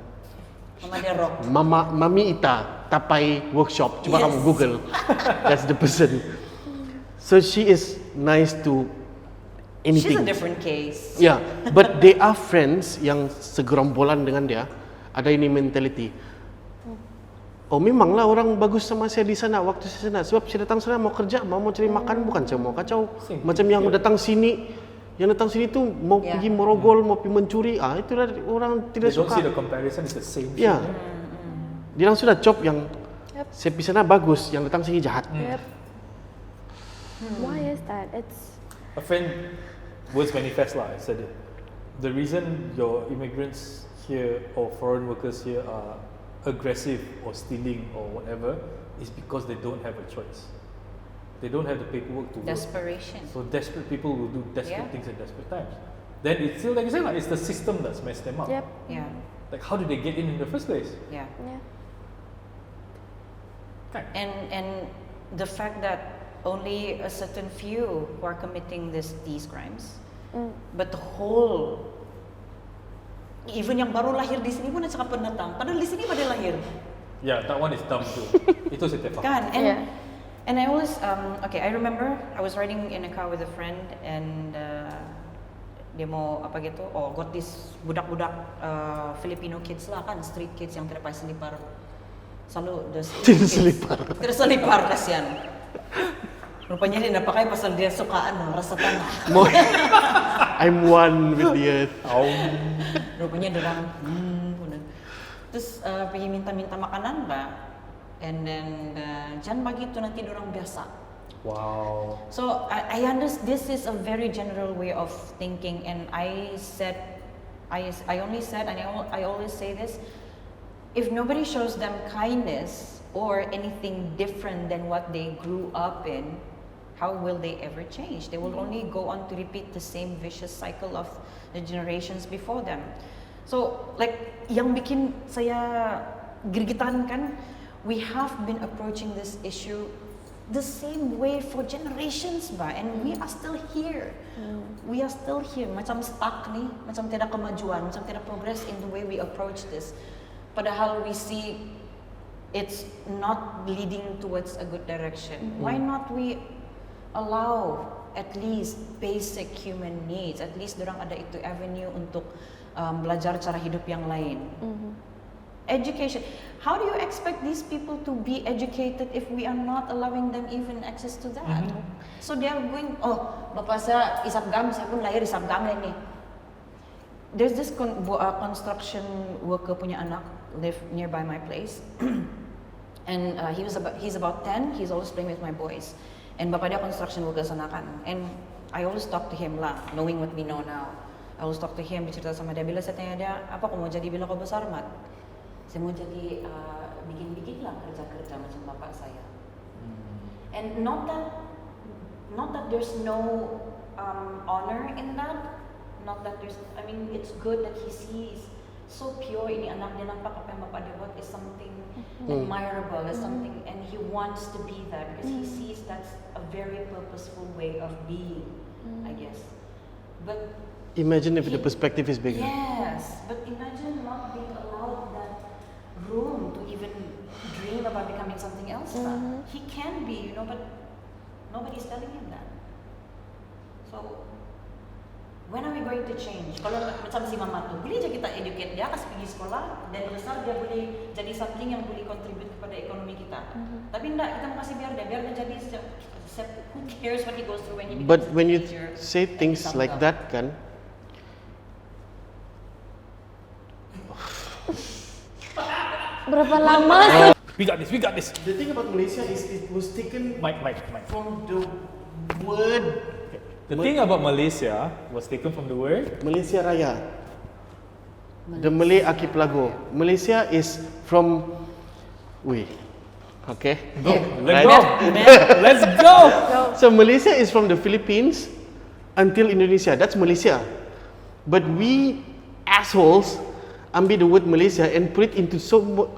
[SPEAKER 3] Mama dia rock.
[SPEAKER 1] Mami Ita Tapai Workshop. Cuba
[SPEAKER 3] Yes.
[SPEAKER 1] kamu Google. That's the person. So she is nice to anything.
[SPEAKER 3] She's a different case.
[SPEAKER 1] Yeah, but they are friends yang segerombolan dengan dia. Ada ini mentality. Oh memanglah orang bagus sama saya di sana waktu saya sana. Sebab saya datang sana mau kerja, mau cari makan, bukan saya mau kacau. Macam yang datang sini, yang datang sini tu mau pergi merogol, mau pergi mencuri. Itulah orang tidak
[SPEAKER 2] They don't
[SPEAKER 1] suka.
[SPEAKER 2] see the comparison is the same.
[SPEAKER 1] Ya, dia langsung sudah cop yang saya pergi sana bagus, yang datang sini jahat.
[SPEAKER 4] Yep. Why is that? It's
[SPEAKER 2] A friend, words manifest lah, I said it. The reason your immigrants here or foreign workers here are aggressive or stealing or whatever is because they don't have a choice. They don't have the paperwork to work.
[SPEAKER 3] Desperation.
[SPEAKER 2] So desperate people will do desperate
[SPEAKER 3] Yeah.
[SPEAKER 2] things at desperate times. Then it's still like you say, like, it's the system that's messed them up.
[SPEAKER 4] yep.
[SPEAKER 3] Yeah,
[SPEAKER 2] Like how did they get in the first place?
[SPEAKER 3] yeah.
[SPEAKER 4] Yeah.
[SPEAKER 3] And the fact that only a certain few who are committing these crimes, but the whole, even yang baru lahir di sini pun at saka pendatang, padahal di sini pada lahir,
[SPEAKER 2] Yeah, that one is dumb too. Itu si Tefa.
[SPEAKER 3] kan?
[SPEAKER 4] Yeah.
[SPEAKER 3] And I always, okay, I remember I was riding in a car with a friend and dia mau apa gitu, got this budak-budak Filipino kids lah kan, street kids yang tidak pakai selipar, selalu the street kids. Tidak selipar kasihan. Rupanya dia tidak pakai pasal dia suka rasa tanah.
[SPEAKER 1] I'm one with the earth.
[SPEAKER 3] Rupanya dia orang terus pergi minta makanan lah, and then jangan bagi itu nanti dia orang biasa.
[SPEAKER 2] Wow.
[SPEAKER 3] So I understand this is a very general way of thinking, and I only said, and I always say this: if nobody shows them kindness or anything different than what they grew up in, how will they ever change? They will only go on to repeat the same vicious cycle of the generations before them. So like yang bikin saya gergetan kan, we have been approaching this issue the same way for generations ba, and we are still here. We are still here, macam stuck nih, macam tidak kemajuan, macam tidak progress in the way we approach this. Padahal we see it's not leading towards a good direction. Why not we allow at least basic human needs, at least dorang ada itu avenue untuk belajar cara hidup yang lain. Education. How do you expect these people to be educated if we are not allowing them even access to that? So they are going, bapak saya isap gam, saya pun lahir isap gam ini. There's this construction worker punya anak live nearby my place, and he's about 10. He's always playing with my boys, and bapak dia construction worker sana kan, and I always talk to him lah, knowing what we know now. I always talk to him, bercerita sama dia. Bila saya tanya dia, apa kau mau jadi bila kau besar, Mat? Saya mau jadi bikin-bikin lah kerja-kerja macam bapak saya. And not that there's no honor in that. Not that there's, I mean, it's good that he sees so pure ini anak dia, nampak apa yang bapak dia buat is something admirable, is something, and he wants to be that because he sees that's a very purposeful way of being, I guess. But
[SPEAKER 1] Imagine if the perspective is bigger.
[SPEAKER 3] yes, but imagine not being allowed that room to even dream about becoming something else. He can be, but nobody's telling him that. So when are we going to change? Kalau macam si mama tu, boleh je kita educate dia, kasih pergi sekolah, dan besar dia boleh jadi something yang boleh contribute kepada ekonomi kita. Tapi enggak, kita mau kasih biar dia jadi who cares what he goes through when he becomes
[SPEAKER 1] But
[SPEAKER 3] a
[SPEAKER 1] when you
[SPEAKER 3] teenager
[SPEAKER 1] say
[SPEAKER 3] and
[SPEAKER 1] things
[SPEAKER 3] some
[SPEAKER 1] like
[SPEAKER 3] love.
[SPEAKER 1] that kan,
[SPEAKER 4] Berapa lama?
[SPEAKER 2] We got this.
[SPEAKER 1] the thing about Malaysia is it was taken
[SPEAKER 2] Mike.
[SPEAKER 1] from the word
[SPEAKER 2] The thing about Malaysia was taken from the word.
[SPEAKER 1] Malaysia Raya, the Malay archipelago. Malaysia is from, okay.
[SPEAKER 2] Let's go.
[SPEAKER 1] So Malaysia is from the Philippines until Indonesia. That's Malaysia. But we assholes ambil the word Malaysia and put it into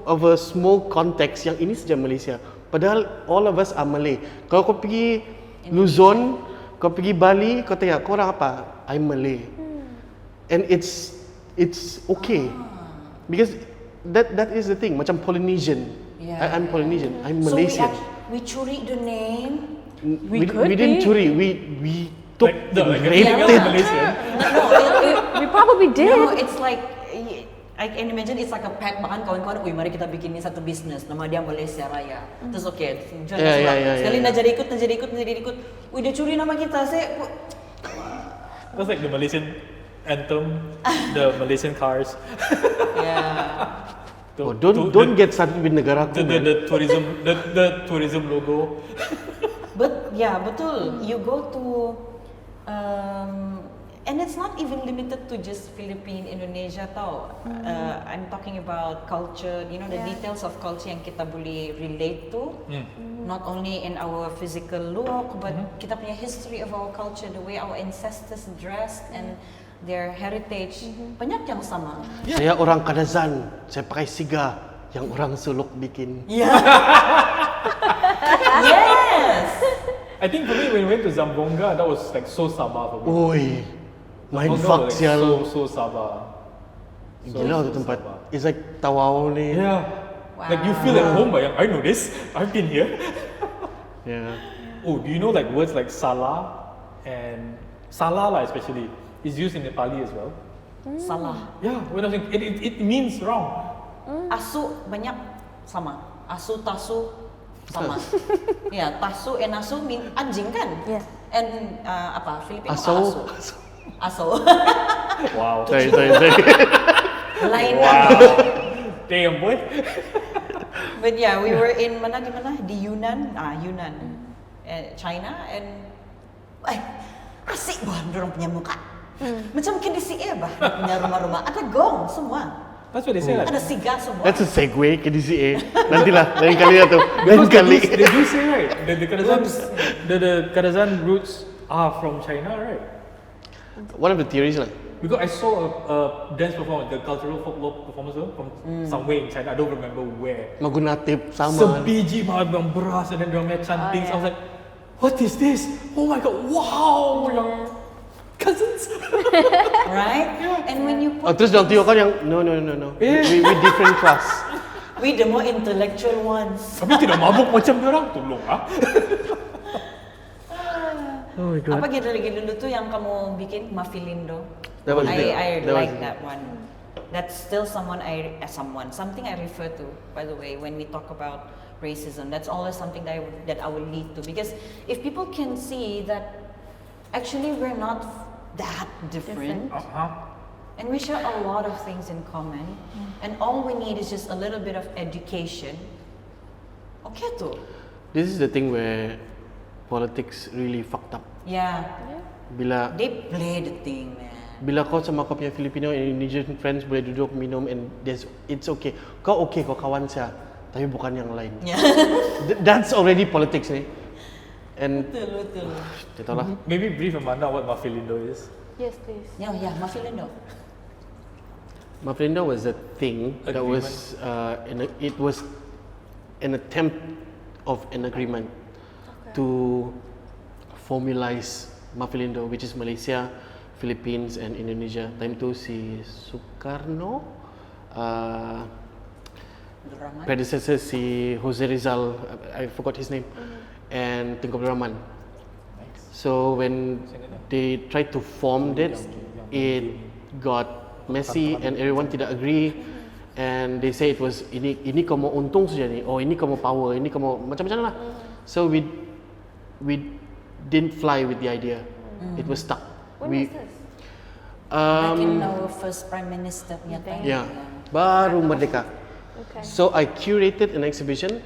[SPEAKER 1] of a small context yang ini saja Malaysia. Padahal all of us are Malay. Kalau kau pergi Luzon, kau pergi Bali, kau tanya, kau orang apa? I'm Malay. And it's okay. Because that is the thing, macam Polynesian.
[SPEAKER 3] Yeah.
[SPEAKER 1] I'm Polynesian, I'm
[SPEAKER 3] So
[SPEAKER 1] Malaysian.
[SPEAKER 3] we curi the name.
[SPEAKER 2] We could
[SPEAKER 1] we didn't
[SPEAKER 2] be.
[SPEAKER 1] curi, we took
[SPEAKER 2] Like
[SPEAKER 1] raped
[SPEAKER 2] everything else
[SPEAKER 1] it.
[SPEAKER 2] in Malaysia.
[SPEAKER 4] We probably did.
[SPEAKER 3] No, it's like I can imagine it's like a pact, bahkan kawan-kawan, mari kita bikin satu bisnes, nama dia Malaysia Raya. Terus okay, jual sekali nak jadi ikut. Udah curi nama kita,
[SPEAKER 2] That's like the Malaysian anthem, the Malaysian cars.
[SPEAKER 3] Yeah.
[SPEAKER 1] Don't get started with negaraku.
[SPEAKER 2] The tourism logo.
[SPEAKER 3] But yeah, betul. You go to and it's not even limited to just Philippine, Indonesia tau. I'm talking about culture, you know, the details of culture yang kita boleh relate to. Not only in our physical look, but kita punya history of our culture, the way our ancestors dressed and their heritage. Banyak yang sama.
[SPEAKER 1] Saya orang Kadazan, saya pakai siga yang orang Suluk bikin.
[SPEAKER 3] Yeah. Yes.
[SPEAKER 2] I think for me when we went to Zamboanga, that was like so Sabah for me.
[SPEAKER 1] Oi, main
[SPEAKER 2] Zamboanga
[SPEAKER 1] fuck
[SPEAKER 2] was like
[SPEAKER 1] sial.
[SPEAKER 2] so Sabah.
[SPEAKER 1] Gila tu tempat. It's like Tawau ni.
[SPEAKER 2] Yeah. Like you feel at home, but I know this. I've been here.
[SPEAKER 1] Yeah.
[SPEAKER 2] Oh, do you know like words like salah and salah lah especially is used in Nepali as well?
[SPEAKER 3] Salah.
[SPEAKER 2] Yeah, when I was it means wrong.
[SPEAKER 3] Asu banyak sama. Asu, tasu sama. Ya, tasu and asu mean anjing kan?
[SPEAKER 4] Yeah.
[SPEAKER 3] And apa? Filipino
[SPEAKER 1] Aso.
[SPEAKER 3] asu. Asu.
[SPEAKER 2] Wow.
[SPEAKER 1] Sorry.
[SPEAKER 3] Lain.
[SPEAKER 2] Wow. Damn boy.
[SPEAKER 3] But yeah, we were in di mana? Di Yunnan. Yunnan. China and asik bah dorang punya muka. Macam mungkin di CA bah, punya rumah-rumah ada gong semua.
[SPEAKER 2] That's what they say. Like,
[SPEAKER 3] Ada siga semua.
[SPEAKER 1] That's a segue ke DCA. Nantilah, lain kali lah tu. Lain
[SPEAKER 2] because
[SPEAKER 1] kali.
[SPEAKER 2] they do say right. The Kadazan roots are from China, right?
[SPEAKER 1] One of the theories lah.
[SPEAKER 2] Because I saw a dance performance, the cultural folklore performance from somewhere in China. I don't remember where.
[SPEAKER 1] Magunatip sama.
[SPEAKER 2] Sebiji banget bang beras and then dia chanting. I was like, what is this? Oh my god! Wow, yang cousins.
[SPEAKER 3] Right? And when you put
[SPEAKER 1] Terus dalam tengok kan yang no.
[SPEAKER 2] Yeah.
[SPEAKER 1] We different class.
[SPEAKER 3] we the more intellectual ones.
[SPEAKER 2] Kami tidak mabuk macam dia orang. Tolong ah.
[SPEAKER 1] Oh my god.
[SPEAKER 3] Apa lagi dulu tuh yang kamu bikin Mafilindo?
[SPEAKER 1] That was big.
[SPEAKER 3] I
[SPEAKER 1] That was
[SPEAKER 3] like
[SPEAKER 1] big.
[SPEAKER 3] that one. That's still something I refer to, by the way, when we talk about racism. That's always something that I will lead to, because if people can see that actually we're not that different. And we share a lot of things in common, and all we need is just a little bit of education. Okay too.
[SPEAKER 1] This is the thing where politics really fucked up.
[SPEAKER 3] Yeah.
[SPEAKER 1] Bila
[SPEAKER 3] They play the thing, man.
[SPEAKER 1] bila kau sama kau punya Filipino and Indonesian friends boleh duduk minum and it's okay. Kau okay, kau kawan saya, tapi bukan yang lain.
[SPEAKER 3] Yeah.
[SPEAKER 1] That's already politics ni. And
[SPEAKER 3] Betul.
[SPEAKER 1] tak tahu lah.
[SPEAKER 2] Maybe brief Amanda what Mafilindo is.
[SPEAKER 4] Yes, please.
[SPEAKER 3] Yeah, Mafilindo.
[SPEAKER 1] Mafilindo was a thing that was it was an attempt of an agreement to formalize Mafilindo, which is Malaysia, Philippines and Indonesia. Time tu si Sukarno, predecessor si Jose Rizal, I forgot his name, and Tengku Abdul Rahman. So when they tried to form that, it got messy and everyone tidak agree, and they say it was ini kau mau untung saja ni, oh ini kau mau power, ini kau mau macam-macam lah. So we didn't fly with the idea. It was stuck.
[SPEAKER 4] When was this?
[SPEAKER 3] Back in our first Prime Minister punya time.
[SPEAKER 1] Yeah, baru merdeka.
[SPEAKER 4] Okay.
[SPEAKER 1] So I curated an exhibition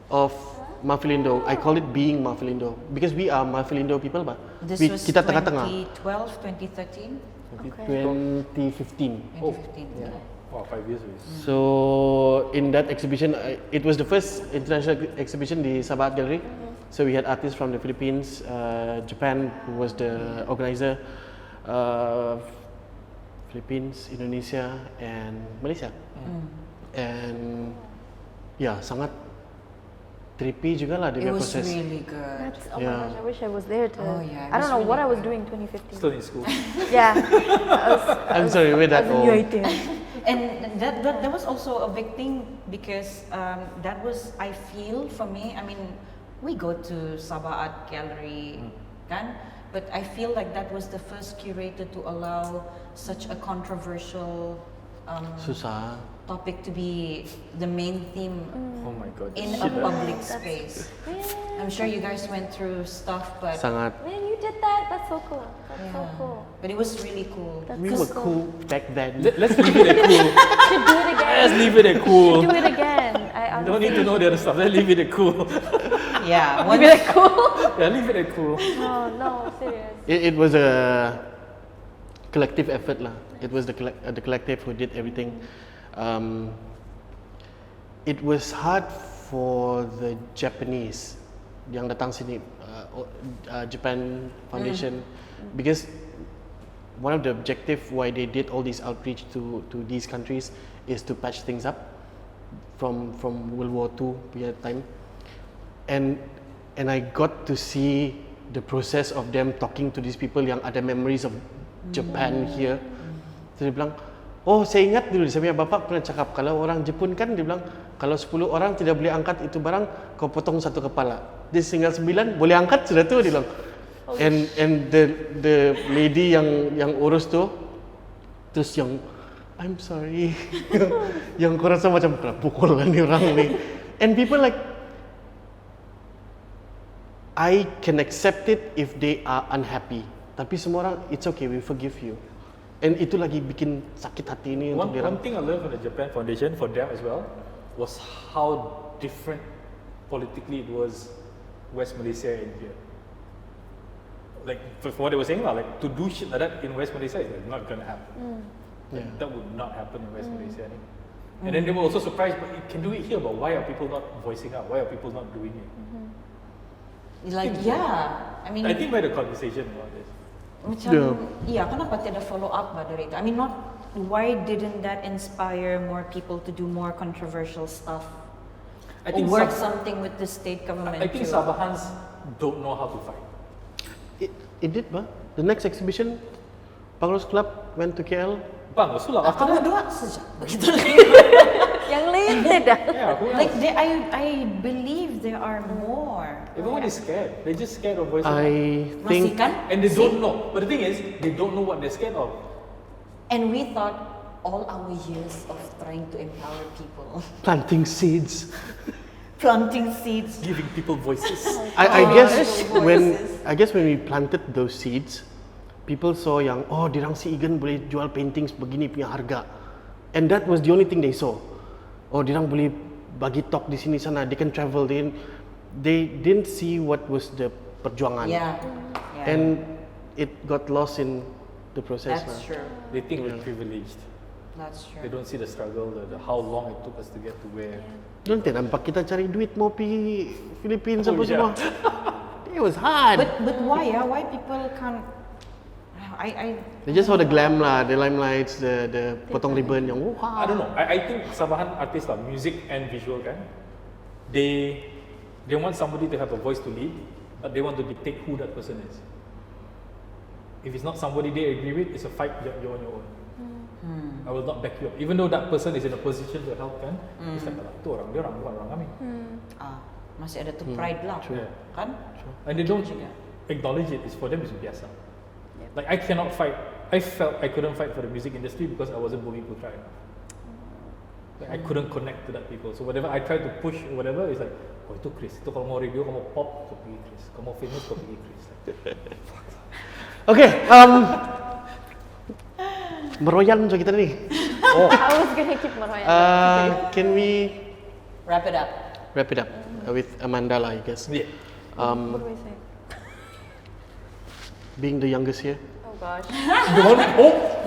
[SPEAKER 1] of Mafilindo. I call it Being Mafilindo because we are Mafilindo people, bah.
[SPEAKER 3] This was
[SPEAKER 1] Kita tengah-tengah.
[SPEAKER 3] 2012, 2013,
[SPEAKER 1] 2015.
[SPEAKER 3] 2015.
[SPEAKER 2] Yeah. Wow, 5 years already.
[SPEAKER 1] So in that exhibition, it was the first international exhibition di Sabah Gallery. So we had artists from the Philippines, Japan, who was the organizer, Philippines, Indonesia, and Malaysia. And ya sangat trippy juga lah dia
[SPEAKER 3] It
[SPEAKER 1] punya
[SPEAKER 3] was
[SPEAKER 1] proses.
[SPEAKER 3] really good.
[SPEAKER 4] That's, oh
[SPEAKER 1] Yeah.
[SPEAKER 4] my gosh, I wish I was there to.
[SPEAKER 3] Oh, yeah, it
[SPEAKER 4] I don't
[SPEAKER 3] was
[SPEAKER 4] know what I
[SPEAKER 3] really
[SPEAKER 4] was
[SPEAKER 3] good.
[SPEAKER 4] doing 2015.
[SPEAKER 2] Still in school.
[SPEAKER 4] Yeah.
[SPEAKER 1] I'm sorry, we're that old.
[SPEAKER 3] And that was also a big thing because that was, I feel, for me, I mean, we go to Sabah Art Gallery, kan? But I feel like that was the first curator to allow such a controversial
[SPEAKER 1] Susah.
[SPEAKER 3] topic to be the main theme
[SPEAKER 2] Oh my god.
[SPEAKER 3] in
[SPEAKER 2] shit,
[SPEAKER 3] a
[SPEAKER 2] right?
[SPEAKER 3] public space. I'm sure you guys went through stuff, but
[SPEAKER 1] Sangat.
[SPEAKER 4] Man, you did that. That's so cool. That's so
[SPEAKER 3] yeah.
[SPEAKER 4] cool.
[SPEAKER 3] But it was really cool.
[SPEAKER 4] That's
[SPEAKER 1] We
[SPEAKER 4] so
[SPEAKER 1] were cool back then.
[SPEAKER 2] Let's leave it at cool.
[SPEAKER 4] Should do it again.
[SPEAKER 2] Let's leave it at cool.
[SPEAKER 4] Do it again. I honestly
[SPEAKER 2] Don't need to know the other stuff. Let's leave it at cool.
[SPEAKER 3] Yeah,
[SPEAKER 4] Leave it at cool.
[SPEAKER 2] Yeah, leave it at cool.
[SPEAKER 4] No, no, serious.
[SPEAKER 1] It was a collective effort lah. It was the collective who did everything. It was hard for the Japanese yang datang sini, Japan Foundation, because one of the objective why they did all this outreach to these countries is to patch things up from World War II punya time, and I got to see the process of them talking to these people yang ada memories of Japan here. So dia bilang, oh saya ingat dulu saya punya bapak pernah cakap kalau orang Jepun kan dia bilang kalau 10 orang tidak boleh angkat itu barang kau potong satu kepala. Dia tinggal 9 boleh angkat sudah tu dia bilang. And the lady yang urus tu terus yang I'm sorry yang kau rasa macam kena pukul kan ni orang ni. And people like I can accept it if they are unhappy. Tapi semua orang it's okay, we forgive you. And itu lagi bikin sakit hati ni untuk dia.
[SPEAKER 2] One thing I learned from the Japan Foundation for them as well was how different politically it was West Malaysia and here. Like for what they were saying, like to do shit like that in West Malaysia is like not gonna happen.
[SPEAKER 1] Yeah.
[SPEAKER 2] That would not happen in West Malaysia. And then they were also surprised, but you can do it here. But why are people not voicing out? Why are people not doing it?
[SPEAKER 3] Like yeah, I mean,
[SPEAKER 2] I think we had a conversation about this.
[SPEAKER 3] macam iya, kenapa tidak follow up ba dari itu? I mean, not why didn't that inspire more people to do more controversial stuff?
[SPEAKER 2] I
[SPEAKER 3] Or
[SPEAKER 2] think
[SPEAKER 3] work
[SPEAKER 2] Sab-
[SPEAKER 3] something with the state government
[SPEAKER 2] I think
[SPEAKER 3] too.
[SPEAKER 2] Sabahans don't know how to fight.
[SPEAKER 1] It did ba? The next exhibition Pangros Club went to KL.
[SPEAKER 2] Bang, so lah after
[SPEAKER 3] Kamu
[SPEAKER 2] that,
[SPEAKER 3] dua saja begitu.
[SPEAKER 4] Yang limited dah.
[SPEAKER 2] yeah, who else?
[SPEAKER 3] Like I believe there are more.
[SPEAKER 2] Everyone is scared. They're just scared of voicing out.
[SPEAKER 1] I
[SPEAKER 3] Masih
[SPEAKER 1] think
[SPEAKER 3] kan?
[SPEAKER 2] And they don't know. But the thing is, they don't know what they're scared of.
[SPEAKER 3] And we thought all our years of trying to empower people,
[SPEAKER 1] planting seeds.
[SPEAKER 3] planting seeds.
[SPEAKER 2] Giving people voices.
[SPEAKER 1] I guess
[SPEAKER 3] Voices.
[SPEAKER 1] when we planted those seeds, people saw yang oh dirang si Egan boleh jual paintings begini punya harga, and that was the only thing they saw. Oh dirang boleh bagi talk di sini sana, they can travel. They didn't see what was the perjuangan,
[SPEAKER 3] Yeah.
[SPEAKER 1] and it got lost in the process.
[SPEAKER 3] That's
[SPEAKER 1] lah.
[SPEAKER 3] true.
[SPEAKER 2] They think we're privileged.
[SPEAKER 3] That's
[SPEAKER 2] They
[SPEAKER 3] true.
[SPEAKER 2] don't see the struggle, the how long it took us to get to where.
[SPEAKER 1] Nanti nampak kita cari duit mau pergi Philippines
[SPEAKER 2] Oh,
[SPEAKER 1] apa semua. It was hard.
[SPEAKER 3] But why? Yeah, why people can't? I
[SPEAKER 1] They just saw the glam lah, the limelights, the potong ribbon yang
[SPEAKER 2] I don't know. I think Sabahan artists lah, music and visual kan, they want somebody to have a voice to lead, but they want to dictate who that person is. If it's not somebody they agree with, it's a fight you're on your own. I will not back you up. Even though that person is in a position to help kan, it's like tu orang dia orang bukan orang kami.
[SPEAKER 3] masih ada tu pride lah,
[SPEAKER 2] True.
[SPEAKER 3] kan?
[SPEAKER 2] And they don't
[SPEAKER 3] juga.
[SPEAKER 2] acknowledge it. It's for them it's biasa. Like I cannot fight. I felt I couldn't fight for the music industry because I wasn't Bumi Putra enough. Like I couldn't connect to that people. So whatever I tried to push, whatever, it's like, oh itu Chris. Itu kalau mau radio, kalau mau pop, kau pergi Chris. Kalau mau famous, kau pergi Chris.
[SPEAKER 1] Okay, meroyan macam kita ni.
[SPEAKER 4] I was gonna keep Maroyan.
[SPEAKER 1] Can we
[SPEAKER 3] Wrap it up.
[SPEAKER 1] wrap it up with Amanda lah, I guess.
[SPEAKER 2] Yeah.
[SPEAKER 4] What do we say?
[SPEAKER 1] Being the youngest here.
[SPEAKER 4] Oh gosh.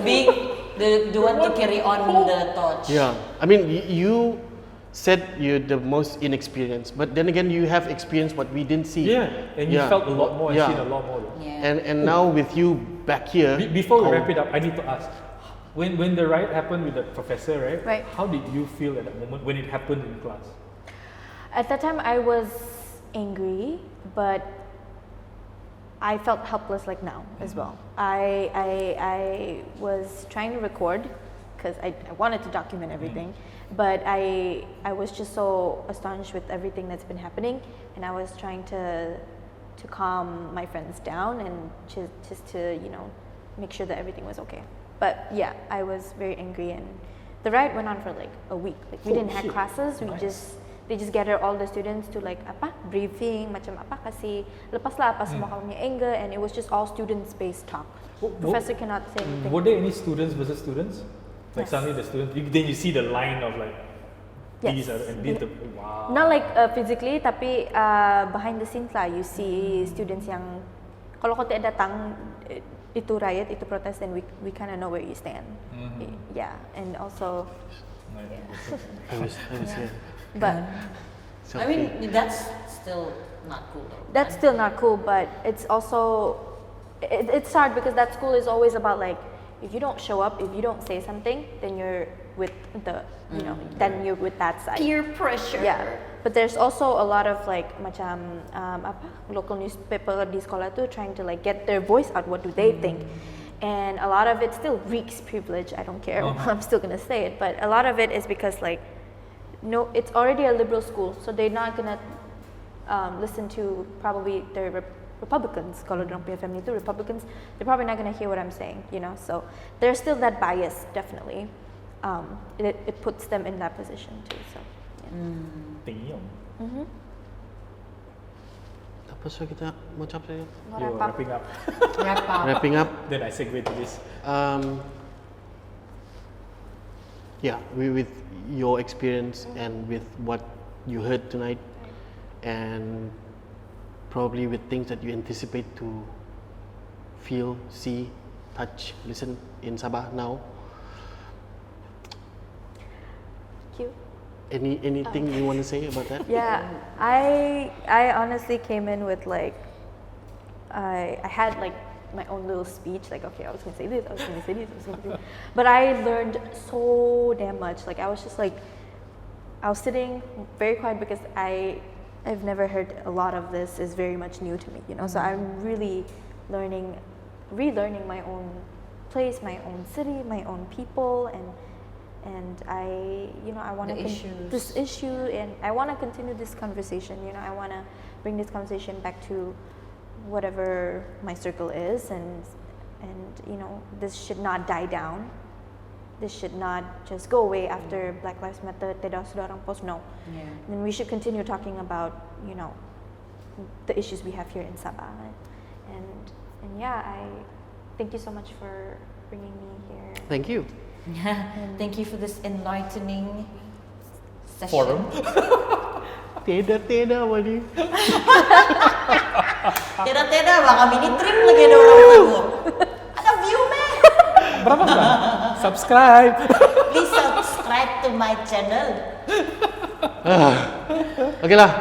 [SPEAKER 3] Being the one to carry on the torch.
[SPEAKER 1] Yeah, I mean you said you're the most inexperienced, but then again you have experienced what we didn't see.
[SPEAKER 2] Yeah, and you
[SPEAKER 1] Yeah.
[SPEAKER 2] felt a lot more and
[SPEAKER 1] Yeah.
[SPEAKER 2] seen a lot more. Though.
[SPEAKER 3] Yeah.
[SPEAKER 1] And now with you back here.
[SPEAKER 2] Before we
[SPEAKER 1] oh,
[SPEAKER 2] wrap it up, I need to ask, When the riot happened with the professor, right?
[SPEAKER 4] Right.
[SPEAKER 2] How did you feel at that moment when it happened in class?
[SPEAKER 4] At that time, I was angry, but I felt helpless like now as well. I was trying to record because I wanted to document everything, but I was just so astonished with everything that's been happening, and I was trying to calm my friends down and just to make sure that everything was okay. But yeah, I was very angry, and the riot went on for like a week. Like we didn't have classes. They just gather all the students to like briefing macam kasi lepaslah apa semua kamu punya anger, and it was just all students based talk. Professor cannot say anything.
[SPEAKER 2] Were there any students versus students? Like suddenly the students, then you see the line of like these are and these. Wow.
[SPEAKER 4] Not like physically, tapi behind the scenes lah, you see students yang kalau kau tidak datang itu riot, itu protest, then we kind of know where you stand. Yeah, and also.
[SPEAKER 1] I was here.
[SPEAKER 4] But
[SPEAKER 3] I mean, that's still not cool though.
[SPEAKER 4] that's still not cool, but it's also it's hard because that school is always about like, if you don't show up, if you don't say something, then you're with the then you're with that side.
[SPEAKER 3] Peer pressure.
[SPEAKER 4] Yeah, but there's also a lot of like macam local newspaper di sekolah tu trying to like get their voice out. What do they think? And a lot of it still reeks privilege. I don't care. I'm still gonna say it, but a lot of it is because like, no, it's already a liberal school, so they're not gonna listen to probably their Republicans. Kalau dorang punya family itu Republicans, they're probably not gonna hear what I'm saying, So there's still that bias, definitely. It puts them in that position too. So. Yeah.
[SPEAKER 2] Damn.
[SPEAKER 1] Apa so kita mau cap saya?
[SPEAKER 2] You're wrapping up.
[SPEAKER 1] Wrapping up.
[SPEAKER 2] Then I segue to this.
[SPEAKER 1] Yeah, with your experience and with what you heard tonight, and probably with things that you anticipate to feel, see, touch, listen in Sabah now.
[SPEAKER 4] Cute.
[SPEAKER 1] Anything you want to say about that?
[SPEAKER 4] Yeah, I honestly came in with like, I had like my own little speech, like, okay, I was gonna say this, I was gonna say this, I was gonna say this. But I learned so damn much. Like I was just like, I was sitting very quiet because I've never heard a lot of this, is very much new to me, So I'm really relearning my own place, my own city, my own people, and I want to this issue, and I want to continue this conversation. I want to bring this conversation back to whatever my circle is, and this should not die down. This should not just go away after Black Lives Matter. Tidak sudah orang post, no.
[SPEAKER 3] Yeah.
[SPEAKER 4] Then we should continue talking about the issues we have here in Sabah, and yeah, I thank you so much for bringing me here.
[SPEAKER 1] Thank you.
[SPEAKER 3] Thank you for this enlightening session.
[SPEAKER 2] Forum.
[SPEAKER 1] Teda wali.
[SPEAKER 3] Teda baka mini trip lagi ada orang tahu. Ada view man.
[SPEAKER 2] Berapa kan? Subscribe.
[SPEAKER 3] Please subscribe to my channel.
[SPEAKER 1] Okay lah.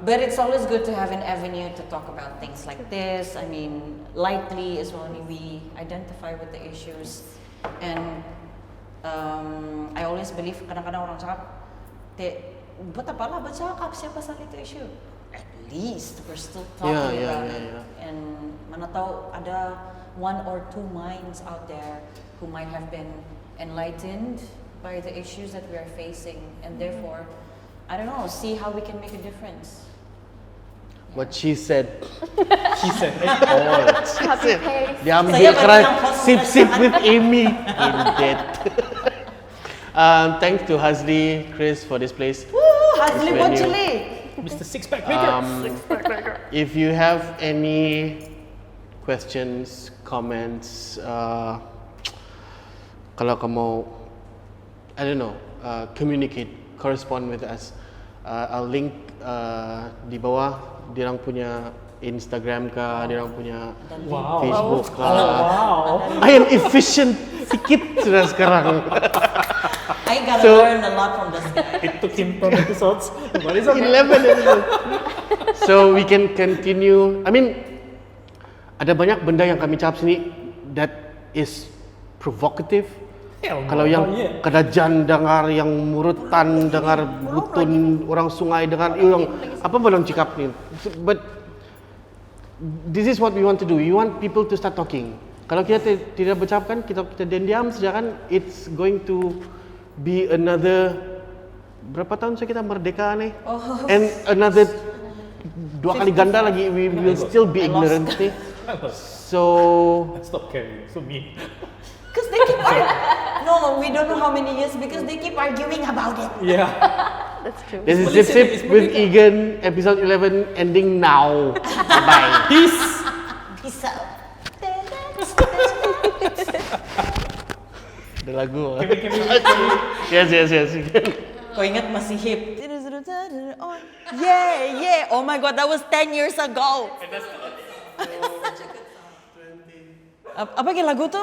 [SPEAKER 3] But it's always good to have an avenue to talk about things like this. I mean, lightly as well. We identify with the issues. And I always believe kadang-kadang orang cakap, buat apa lah bercakap siapa pasal itu issue? At least we're still talking about it. And mana tahu ada one or two minds out there who might have been enlightened by the issues that we are facing, and therefore, I don't know, see how we can make a difference.
[SPEAKER 1] What she said.
[SPEAKER 2] She said it
[SPEAKER 1] Oh,
[SPEAKER 4] Copy paste.
[SPEAKER 1] dia ambil keras sip with Amy in dead. Thanks to Hazli, Chris for this place.
[SPEAKER 3] Woo! Hazli
[SPEAKER 1] venue.
[SPEAKER 3] Bocili!
[SPEAKER 2] Mr. Six-Pack Maker.
[SPEAKER 1] If you have any questions, comments, kalau kamu, I don't know, communicate, correspond with us, I'll link di bawah. Diorang punya Instagram kah, diorang punya Facebook kah.
[SPEAKER 2] Wow.
[SPEAKER 1] I am efficient sikit sudah sekarang.
[SPEAKER 3] I gotta learn a lot from this guy.
[SPEAKER 2] It took him 10 episodes. But it's okay.
[SPEAKER 1] 11 episodes. So we can continue. I mean, ada banyak benda yang kami cakap sini that is provocative.
[SPEAKER 2] Hell no.
[SPEAKER 1] Kalau yang
[SPEAKER 2] Oh, yeah.
[SPEAKER 1] kedajan dengar, yang murutan dengar, butun orang sungai dengar, yang apa belum cakap ni. But this is what we want to do. We want people to start talking. Kalau kita tidak bercakapkan, kita diam saja kan, it's going to be another berapa tahun saja kita merdeka ni? And another 2 kali ganda lagi, we will still be ignorant ni. So
[SPEAKER 2] Stop caring. So mean.
[SPEAKER 3] Because they keep no, we don't know how many years because they keep arguing about it.
[SPEAKER 2] Yeah.
[SPEAKER 4] That's true.
[SPEAKER 1] this is
[SPEAKER 2] Malaysia
[SPEAKER 1] Sip
[SPEAKER 2] is
[SPEAKER 1] Sip with
[SPEAKER 2] merdeka.
[SPEAKER 1] Egan, episode 11 ending now. Bye.
[SPEAKER 2] Peace.
[SPEAKER 3] Peace out.
[SPEAKER 1] Ada lagu.
[SPEAKER 2] Can we
[SPEAKER 1] Yes.
[SPEAKER 3] Kau ingat masih hip? Yeah. Oh my god, that was 10 years ago. Apa lagi lagu tu?